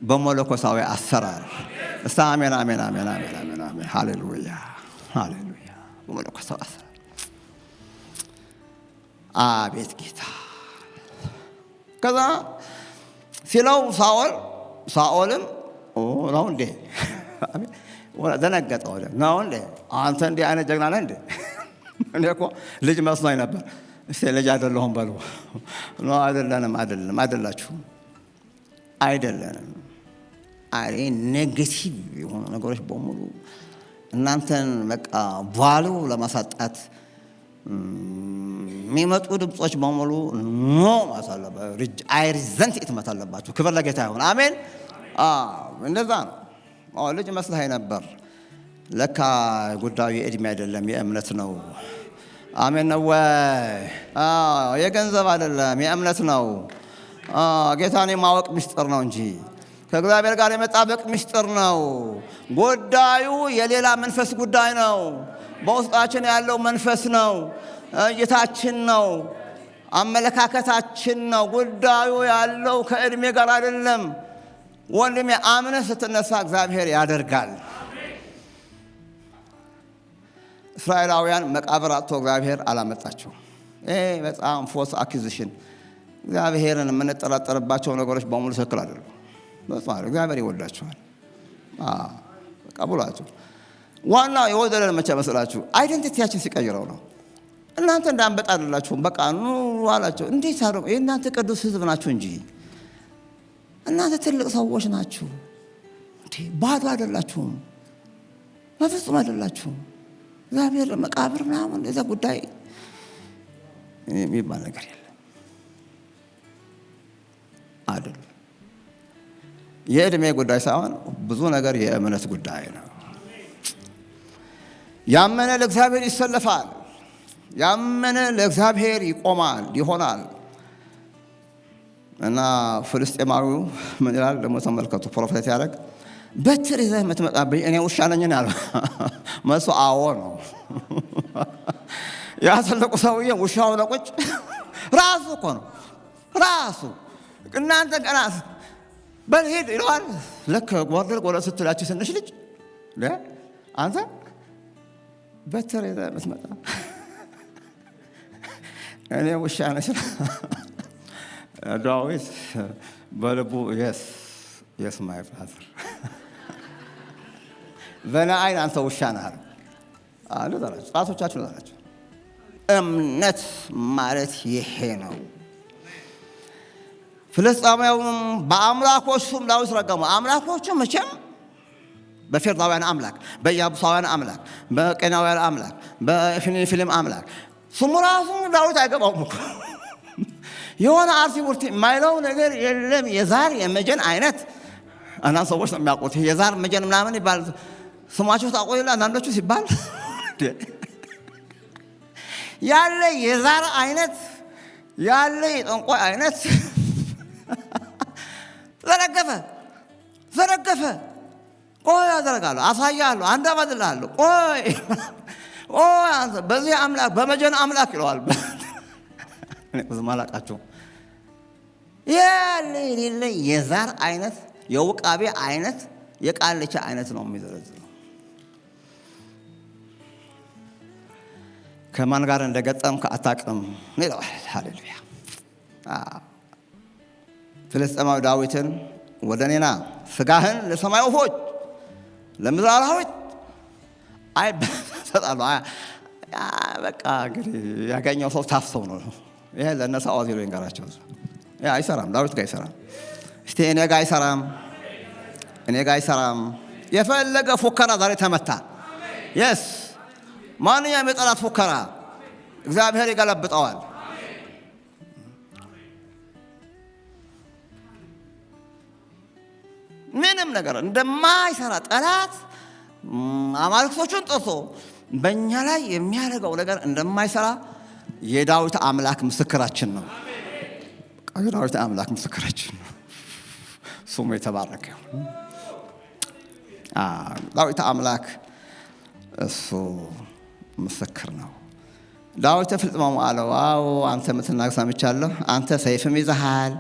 በመለኮታዊ አሰራር። እስቲ አሜን። ሃሌሉያ። በመለኮታዊ አሰራር። አቤት ጌታ ከዛ ሲለው ሳኦልም ነው እንዴ ደነገጠ። ነው እንዴ አንተ እንዲህ አይነት ጀግና ነህ እንዴ? እኔ እኮ ልጅ መስሎኝ ነበር። እስቲ ልጅ አይደለሁም በሉ። ነው አይደላችሁም። አይደለንም። ኔጌቲቭ የሆኑ ነገሮች በሙሉ እናንተን በቃ ቫሉ ለማሳጣት የሚመጡ ድምጾች በሙሉ ኖ ማሳለባ ሪዘንት ኢትመት አለባችሁ። ክብር ለጌታ ይሁን። አሜን። እንደዛ ነው። ልጅ መስለህ ነበር። ለካ ጉዳዩ የእድሜ አይደለም፣ የእምነት ነው። አሜን ነው ወይ? የገንዘብ አይደለም፣ የእምነት ነው። ጌታን የማወቅ ምስጢር ነው እንጂ ከእግዚአብሔር ጋር የመጣበቅ ምስጢር ነው። ጉዳዩ የሌላ መንፈስ ጉዳይ ነው። በውስጣችን ያለው መንፈስ ነው። እይታችን ነው። አመለካከታችን ነው። ጉዳዩ ያለው ከእድሜ ጋር አይደለም። ወንድሜ አምነህ ስትነሳ እግዚአብሔር ያደርጋል። እስራኤላውያን መቃብር አጥቶ እግዚአብሔር አላመጣቸው። በጣም ፎልስ አኪዚሽን። እግዚአብሔርን የምንጠራጠርባቸው ነገሮች በሙሉ ትክክል አይደሉም። እግዚአብሔር ይወዳቸዋል። ቀብሏቸው። ዋናው የወደደን መቼ መስላችሁ? አይደንቲቲያችን ሲቀይረው ነው። እናንተ እንዳንበጣ አይደላችሁም። በቃ ኑ አላቸው። እንዴት አደረጉ? የእናንተ ቅዱስ ሕዝብ ናችሁ እንጂ እናንተ ትልቅ ሰዎች ናችሁ። ባዶ አይደላችሁም። በፍጹም አይደላችሁም። እግዚአብሔር መቃብር ምናምን የዛ ጉዳይ የሚባል ነገር የለም አይደለም። የእድሜ ጉዳይ ሳይሆን ብዙ ነገር የእምነት ጉዳይ ነው። ያመነ ለእግዚአብሔር ይሰለፋል። ያመነ ለእግዚአብሔር ይቆማል፣ ይሆናል። እና ፍልስጤማዊው ምን ይላል ደግሞ ተመልከቱ። ፕሮፌት ያደረግ በትር ይዘህ የምትመጣብኝ እኔ ውሻ ነኝ አለ። መልሱ አዎ ነው። ያ ትልቁ ሰውዬ ውሻው ነው ቁጭ ራሱ እኮ ነው ራሱ። እናንተ ገና በልሄድ ይለዋል። ልክ ጎርደል ጎረ ስትላችሁ ትንሽ ልጅ አንተ በትር ይዘህ የምትመጣ እኔ ውሻ ነኝ። ዳዊት በልቡ የስ ማይ ፋዘር በእኔ ዓይን አንተ ውሻ ነህ አለ። ጣቶቻችሁ ናቸው። እምነት ማለት ይሄ ነው። ፍልስጤማውያኑም በአምላኮቹም ዳዊት ረገሙ። አምላኮቹ መቼም በፌርዛውያን አምላክ፣ በኢያቡሳውያን አምላክ፣ በቄናውያን አምላክ፣ በፊሊም አምላክ ስሙ ራሱ ዳዊት አይገባውም እኮ የሆነ አርሲ ውርት የማይለው ነገር የለም። የዛር የመጀን አይነት አንዳንድ ሰዎች ነው የሚያውቁት። የዛር መጀን ምናምን ይባል ስማቸው ታውቁ የለ አንዳንዶቹ ሲባል ያለ የዛር አይነት ያለ የጠንቋይ አይነት ዘረገፈ። ቆይ አደርጋለሁ፣ አሳያለሁ፣ አንድ አባድላለሁ። ቆይ በዚህ አምላክ በመጀን አምላክ ይለዋል። እኔ ብዙም አላውቃቸውም። ያለ የሌለ የዛር አይነት የውቃቤ አይነት የቃልቻ አይነት ነው የሚዘረዝረው። ከማን ጋር እንደገጠምክ አታውቅም ይለዋል። ሃሌሉያ። ፍልስጤማዊ ዳዊትን ወደ እኔና ስጋህን ለሰማይ ወፎች ለምድር አራዊት አይሰጣሉ። በቃ እንግዲህ ያገኘው ሰው ታፍሰው ነው። ይሄ ለነሳ አዋዚሎ ይንገራቸው። አይሰራም፣ ዳዊት ጋር አይሰራም። እስቲ እኔ ጋር አይሰራም። የፈለገ ፉከራ ዛሬ ተመታ። የስ ማንኛውም የጠላት ፉከራ እግዚአብሔር ይገለብጠዋል። ምንም ነገር እንደማይሰራ ጠላት አማልክቶቹን ጥሶ በእኛ ላይ የሚያደርገው ነገር እንደማይሰራ የዳዊት አምላክ ምስክራችን ነው። የዳዊት አምላክ ምስክራችን ነው። ስሙ የተባረከ ይሁን። ዳዊት አምላክ እሱ ምስክር ነው። ዳዊት ፍልጥማሙ አለው፣ አዎ አንተ የምትናገር ሰምቻለሁ። አንተ ሰይፍም ይዘሃል፣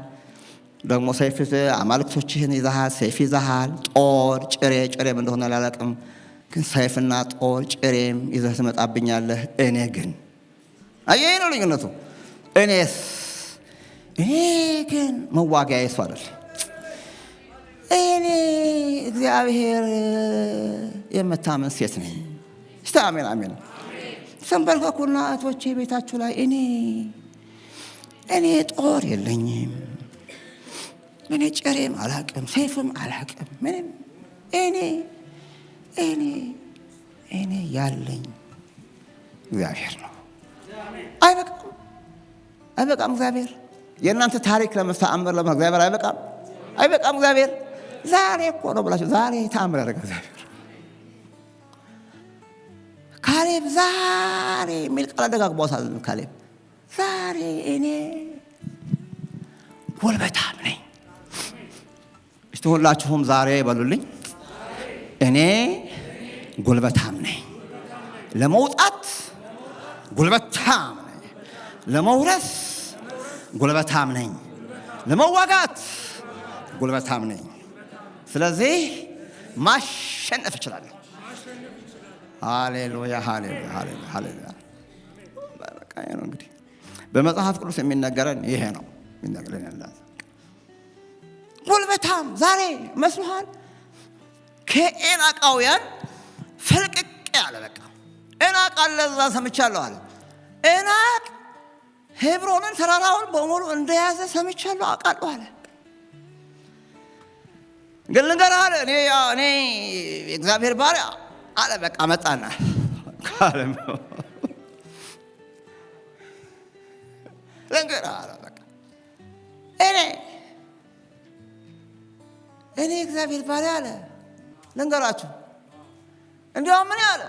ደግሞ ሰይፍ አማልክቶችህን ይዘሃል፣ ሰይፍ ይዘሃል፣ ጦር ጭሬም እንደሆነ አላውቅም፣ ግን ሰይፍና ጦር ጭሬም ይዘህ ትመጣብኛለህ። እኔ ግን አየህ ነው ልዩነቱ። እኔ ግን መዋጊያ የሱ አይደል። እኔ እግዚአብሔር የምታምን ሴት ነኝ። እስቲ አሜን አሜን። ተንበርከኩና እህቶቼ ቤታችሁ ላይ እኔ ጦር የለኝም፣ እኔ ጨሬም አላቅም፣ ሰይፍም አላቅም፣ ምንም እኔ ያለኝ እግዚአብሔር ነው። አይበቃም እግዚአብሔር? የእናንተ ታሪክ ለመስተአምር እግዚአብሔር አይበቃም እግዚአብሔር? ዛሬ እኮ ነው ብላችሁ ዛሬ ተአምር ያደረገ እግዚአብሔር ካሌብ ዛሬ የሚል ቃል ደጋግሞታል። ካሌብ ዛሬ እኔ ጉልበታም ነኝ። እስቲ ሁላችሁም ዛሬ በሉልኝ፣ እኔ ጉልበታም ነኝ። ለመውጣት ጉልበታም ነኝ፣ ለመውረስ ጉልበታም ነኝ፣ ለመዋጋት ጉልበታም ነኝ። ስለዚህ ማሸነፍ እችላለሁ። ሃሌሉያ ሃሌሉያ ሃሌሉያ። በቃ ነው እንግዲህ በመጽሐፍ ቅዱስ የሚነገረን ይሄ ነው። የሚነገረን ያለ ጉልበታም ዛሬ መስሎሃል? ከዔናቃውያን ፈልቅቅ ያለ በቃ ዔናቅ አለ እዛ ሰምቻለሁ አለ። ዔናቅ ሄብሮንን ተራራውን በሙሉ እንደያዘ ሰምቻለሁ አውቃለሁ አለ። ግን ልንገርህ አለ እኔ የእግዚአብሔር ባሪያ አለ። በቃ መጣና ካለ ልንገርህ አለ በቃ እኔ እግዚአብሔር ባሪያ አለ። ልንገራችሁ እንዲያውም ምን ያለ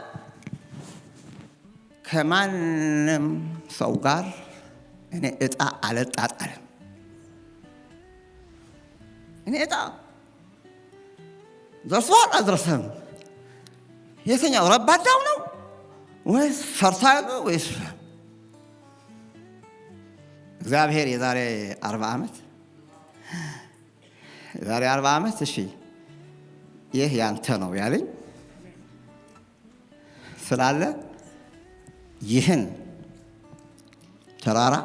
ከማንም ሰው ጋር እኔ ዕጣ አልጣጣልም። እኔ ዕጣ ደርሷል አልደረሰም፣ የትኛው ረባዳው ነው ወይስ ፈርሳዩ ነው ወይስ እግዚአብሔር የዛሬ 40 ዓመት እሺ ይህ ያንተ ነው ያለኝ ስላለ ይህን ተራራ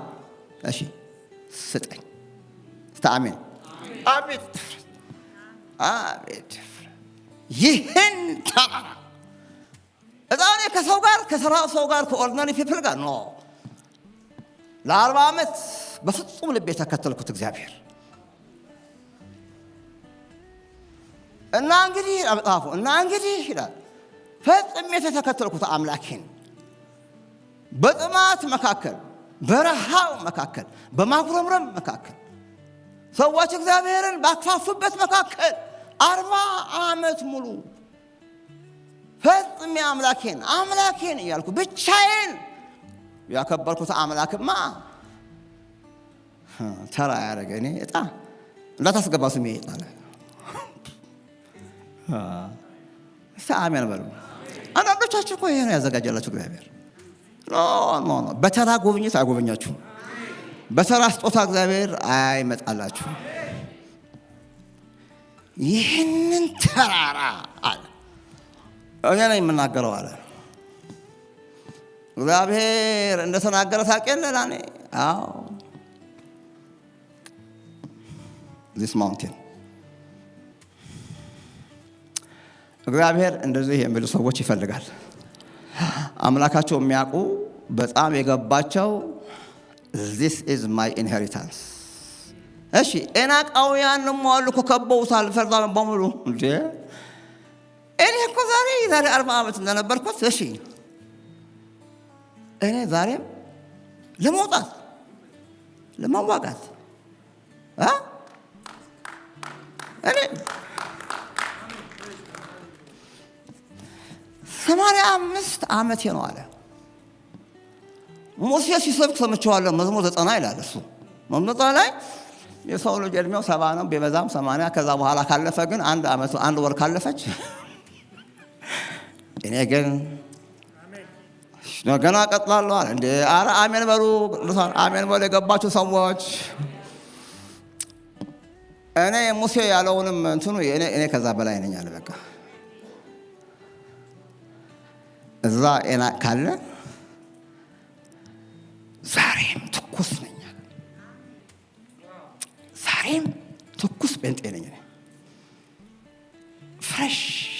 እሺ ስጠኝ። አሜን አቤት ይህን ተራራ እዛኔ ከሰው ጋር ከሰራው ሰው ጋር ከኦርዲናሪ ፒፕል ጋር ነው ለ40 ዓመት በፍጹም ልቤ ተከተልኩት እግዚአብሔር እና እንግዲህ ይላል ፈጽሜ ተከተልኩት አምላኬን በጥማት መካከል በረሃው መካከል በማጉረምረም መካከል ሰዎች እግዚአብሔርን ባክፋፉበት መካከል 40 ዓመት ሙሉ ፈጽሜ አምላኬን እያልኩ ብቻዬን ያከበርኩት አምላክማ ተራ ያደረገ እኔ ዕጣ እንዳታስገባ ስሜ ይጣለ አሜን በሉ። አንዳንዶቻችሁ እኮ ይሄ ነው ያዘጋጀላችሁ እግዚአብሔር። ኖ በተራ ጉብኝት አይጎበኛችሁም። በተራ ስጦታ እግዚአብሔር አይመጣላችሁ። ይህንን ተራራ አለ እኔ ነኝ የምናገረው አለ እግዚአብሔር እንደተናገረ ታውቂያለህ ለኔ this mountain እግዚአብሔር እንደዚህ የሚሉ ሰዎች ይፈልጋል። አምላካቸው የሚያውቁ በጣም የገባቸው this is my inheritance። እሺ ዔናቃውያን ነው አሉ ከከበውታል ፈርዳን በሙሉ እንዴ እኔ እኮ ዛሬ 40 ዓመት እንደነበርኩት እሺ እኔ ዛሬም ለመውጣት ለማዋጋት እኔ 85 ዓመቴ ነው አለ ሙሴ ሲሰብክ ሰምቼዋለሁ። መዝሙር 90 ይላል እሱ መዝሙር 90 ላይ የሰው ልጅ እድሜው 70 ነው ቢበዛም 80 ከዛ በኋላ ካለፈ ግን አንድ ወር ካለፈች እኔ ግን ገና ቀጥላለሁ አለ እንዴ ኧረ አሜን በሉ አሜን በሉ የገባችሁ ሰዎች እኔ ሙሴ ያለውንም እንትኑ እኔ ከዛ በላይ ነኝ አለ በቃ እዛ ዔናቅ ካለ ዛሬም ትኩስ ነኝ ዛሬም ትኩስ ጴንጤ ነኝ። ፍሬሽ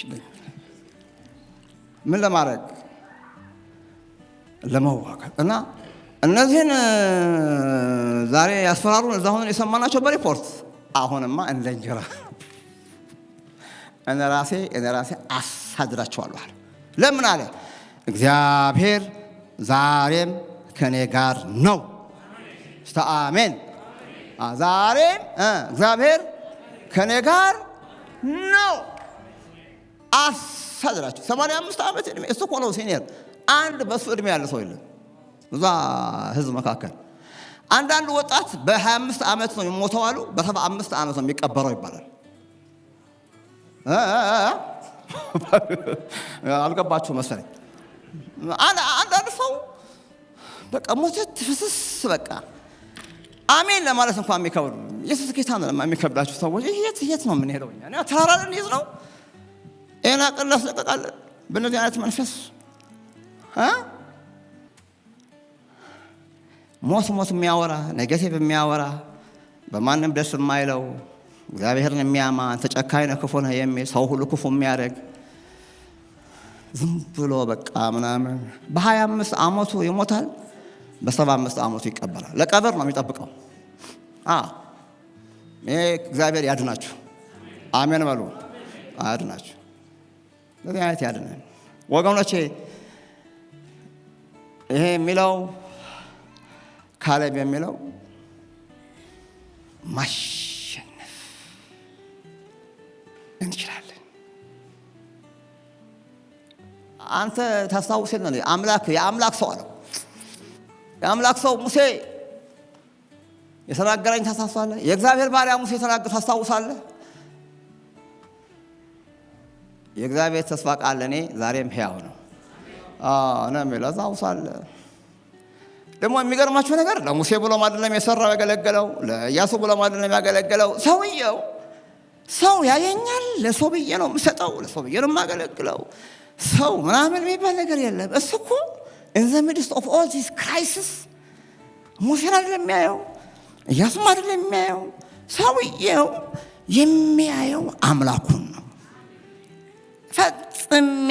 ነኝ። ምን ለማድረግ? ለመዋጋት እና እነዚህን ዛሬ ያስፈራሩን እዛ ሆነን የሰማናቸው በሪፖርት አሁንማ እንደ እንጀራ እኔ ራሴ አሳድራቸዋለሁ አለ። ለምን አለ? እግዚአብሔር ዛሬም ከኔ ጋር ነው። አሜን። ዛሬም እግዚአብሔር ከኔ ጋር ነው። አሳድራቸው 85 ዓመት ዕድሜ እሱ እኮ ነው ሲኒየር። አንድ በሱ ዕድሜ ያለ ሰው የለም እዛ ህዝብ መካከል። አንዳንድ ወጣት በ25 ዓመት ነው የሚሞተው አሉ፣ በ75 ዓመት ነው የሚቀበረው ይባላል። አልገባችሁ መሰለኝ። አንዳንድ ሰው በቃ ሞተት ፍስስ በቃ አሜን ለማለት እንኳን የሚከብዱ ኢየሱስ ጌታ ነው የሚከብዳችሁ ሰዎች የት ነው የምንሄደው? እኛ ተራራ ልንይዝ ነው? ይሄን አቅል እናስለቀቃለን በእነዚህ አይነት መንፈስ ሞት የሚያወራ ኔጌቲቭ የሚያወራ በማንም ደስ የማይለው እግዚአብሔርን የሚያማ ተጨካኝ ነው ክፉ ነው የሚል ሰው ሁሉ ክፉ የሚያደርግ ዝም ብሎ በቃ ምናምን በ25 ዓመቱ ይሞታል፣ በ75 ዓመቱ ይቀበራል። ለቀብር ነው የሚጠብቀው። ይሄ እግዚአብሔር ያድናችሁ። አሜን በሉ። ያድናችሁ። ለዚህ አይነት ያድነን ወገኖቼ። ይሄ የሚለው ካሌብ የሚለው ማሸነፍ እንችላለን። አንተ ታስታውሰኝ ነው የአምላክ ሰው አለው። የአምላክ ሰው ሙሴ የተናገረኝ ታስታውሳለህ? የእግዚአብሔር ባሪያ ሙሴ የተናገረ ታስታውሳለህ? የእግዚአብሔር ተስፋ ቃል እኔ ዛሬም ሕያው ነው ነው የሚለው ታስታውሳለህ? ደግሞ የሚገርማችሁ ነገር ለሙሴ ብሎ አይደለም የሰራው ያገለገለው፣ ለኢያሱ ብሎ አይደለም ያገለገለው። ሰውየው ሰው ያየኛል ለሰው ብዬ ነው የምሰጠው፣ ለሰው ብዬ ነው የማገለግለው፣ ሰው ምናምን የሚባል ነገር የለም። እሱ እኮ in the midst of all this crisis ሙሴን አይደለም የሚያየው፣ ኢያሱም አይደለም የሚያየው። ሰውየው የሚያየው አምላኩን ነው። ፈጽሜ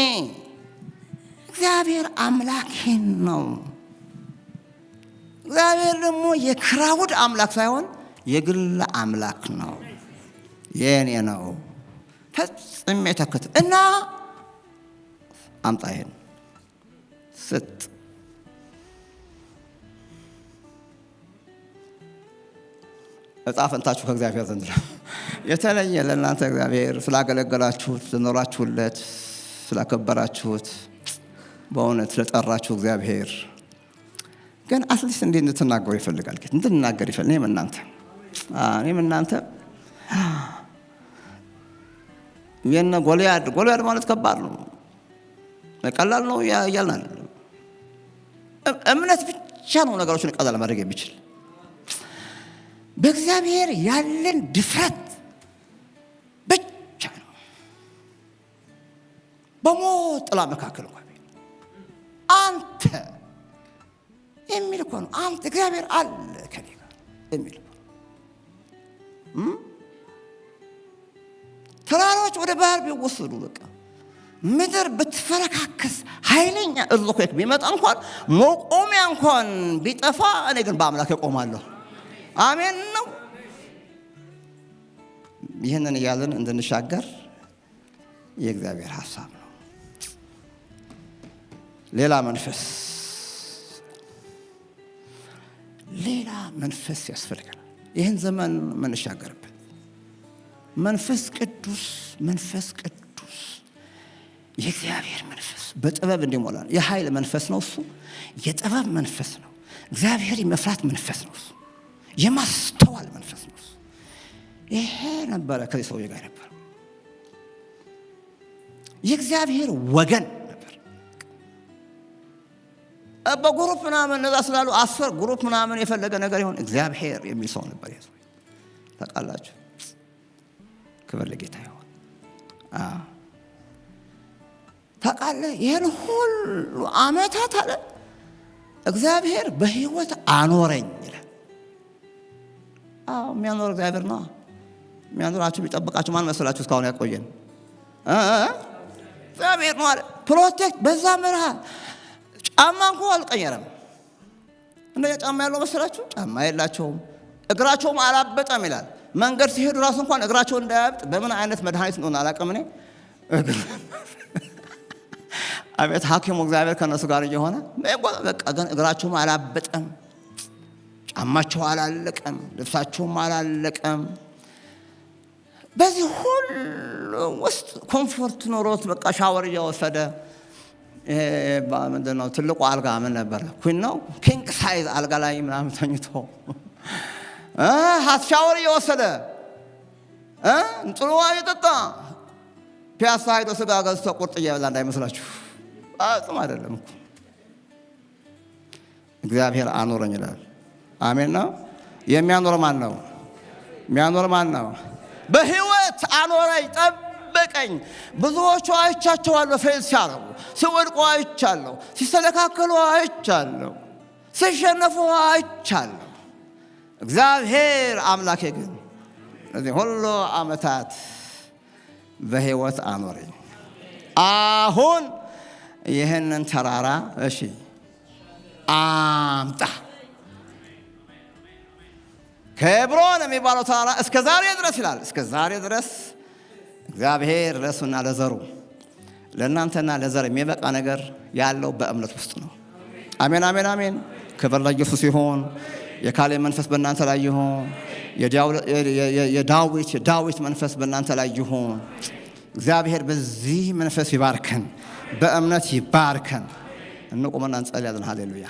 እግዚአብሔር አምላኬን ነው። እግዚአብሔር ደግሞ የክራውድ አምላክ ሳይሆን የግል አምላክ ነው፣ የኔ ነው። ፈጽሜ ተከተ እና አምጣዬን ስጥ። ዕጣ ፈንታችሁ ከእግዚአብሔር ዘንድ ነው። የተለየ ለእናንተ እግዚአብሔር ስላገለገላችሁት፣ ስለኖራችሁለት፣ ስላከበራችሁት፣ በእውነት ስለጠራችሁ እግዚአብሔር ግን አትሊስት እንዴት እንድትናገሩ ይፈልጋል። ግን እንድንናገር ይፈልጋል። እኔም እናንተ የነ ጎልያድ ማለት ከባድ ነው፣ ቀላል ነው እያልን አይደለም። እምነት ብቻ ነው ነገሮችን ቀላል ማድረግ የሚችል። በእግዚአብሔር ያለን ድፍረት ብቻ ነው። በሞት ጥላ መካከል እንኳን አንተ የሚል እኮ ነው። አንተ እግዚአብሔር አለ ከኔ ጋር የሚል ተራሮች ወደ ባህር ቢወሰዱ በቃ ምድር ብትፈረካከስ ኃይለኛ እርዝኩክ ቢመጣ እንኳን መቆሚያ እንኳን ቢጠፋ እኔ ግን በአምላክ እቆማለሁ። አሜን ነው። ይህንን እያልን እንድንሻገር የእግዚአብሔር ሐሳብ ነው። ሌላ መንፈስ ያስፈልጋል። ይህን ዘመን የምንሻገርበት መንፈስ ቅዱስ የእግዚአብሔር መንፈስ በጥበብ እንዲሞላ ነው። የኃይል መንፈስ ነው እሱ። የጥበብ መንፈስ ነው። እግዚአብሔር የመፍራት መንፈስ ነው እሱ። የማስተዋል መንፈስ ነው እሱ። ይሄ ነበረ ከዚህ ሰውዬ ጋር ነበር። የእግዚአብሔር ወገን ነበር። በግሩፕ ምናምን እነዛ ስላሉ 10 ግሩፕ ምናምን የፈለገ ነገር ይሆን እግዚአብሔር የሚል ሰው ነበር። ይሄ ሰው ታውቃላችሁ። ክብር ለጌታ ይሁን። ታውቃለህ ይሄን ሁሉ ዓመታት አለ እግዚአብሔር በሕይወት አኖረኝ ይላል። የሚያኖር እግዚአብሔር ነው። የሚያኖራችሁ የሚጠብቃችሁ ማን መስላችሁ? እስካሁን ያቆየን እግዚአብሔር ነው አለ። ፕሮቴክት በዛ መርሃ ጫማ እንኳ አልቀየረም። እንደኛ ጫማ ያለው መስላችሁ? ጫማ የላቸውም። እግራቸውም አላበጠም ይላል። መንገድ ሲሄዱ ራሱ እንኳን እግራቸው እንዳያብጥ በምን አይነት መድኃኒት እንደሆነ አላውቅም እኔ። አቤት ሐኪሙ እግዚአብሔር ከነሱ ጋር እየሆነ በቃ ግን እግራቸውም አላበጠም፣ ጫማቸው አላለቀም፣ ልብሳቸውም አላለቀም። በዚህ ሁሉ ውስጥ ኮምፎርት ኖሮት በቃ ሻወር እየወሰደ ምንድን ነው ትልቁ አልጋ ምን ነበር? ኩን ነው ኪንግ ሳይዝ አልጋ ላይ ምናምን ተኝቶ ሀት ሻወር እየወሰደ ጥሩ ውሃ እየጠጣ ፒያሳ ሄዶ ስጋ ገዝቶ ቁርጥ እየበላ እንዳይመስላችሁ። አጽም አይደለም እኮ እግዚአብሔር አኖረኝ ይላል። አሜን ነው። የሚያኖር ማን ነው? የሚያኖር ማን ነው? በህይወት አኖረኝ፣ ጠበቀኝ። ብዙዎቹ አይቻቸዋለሁ፣ ፌል ሲያረጉ፣ ሲወድቁ አይቻለሁ፣ ሲሰለካከሉ አይቻለሁ፣ ሲሸነፉ አይቻለሁ። እግዚአብሔር አምላኬ ግን እነዚህ ሁሉ ዓመታት በህይወት አኖረኝ። አሁን ይህንን ተራራ እሺ አምጣ፣ ኬብሮን የሚባለው ተራራ እስከ ዛሬ ድረስ ይላል። እስከ ዛሬ ድረስ እግዚአብሔር ለእሱና ለዘሩ ለእናንተና ለዘር የሚበቃ ነገር ያለው በእምነት ውስጥ ነው። አሜን አሜን አሜን። ክብር ለኢየሱስ ይሁን። የካሌብ መንፈስ በእናንተ ላይ ይሁን። የዳዊት መንፈስ በእናንተ ላይ ይሁን። እግዚአብሔር በዚህ መንፈስ ይባርከን፣ በእምነት ይባርከን። እንቁምና እንጸልያለን። ሃሌሉያ።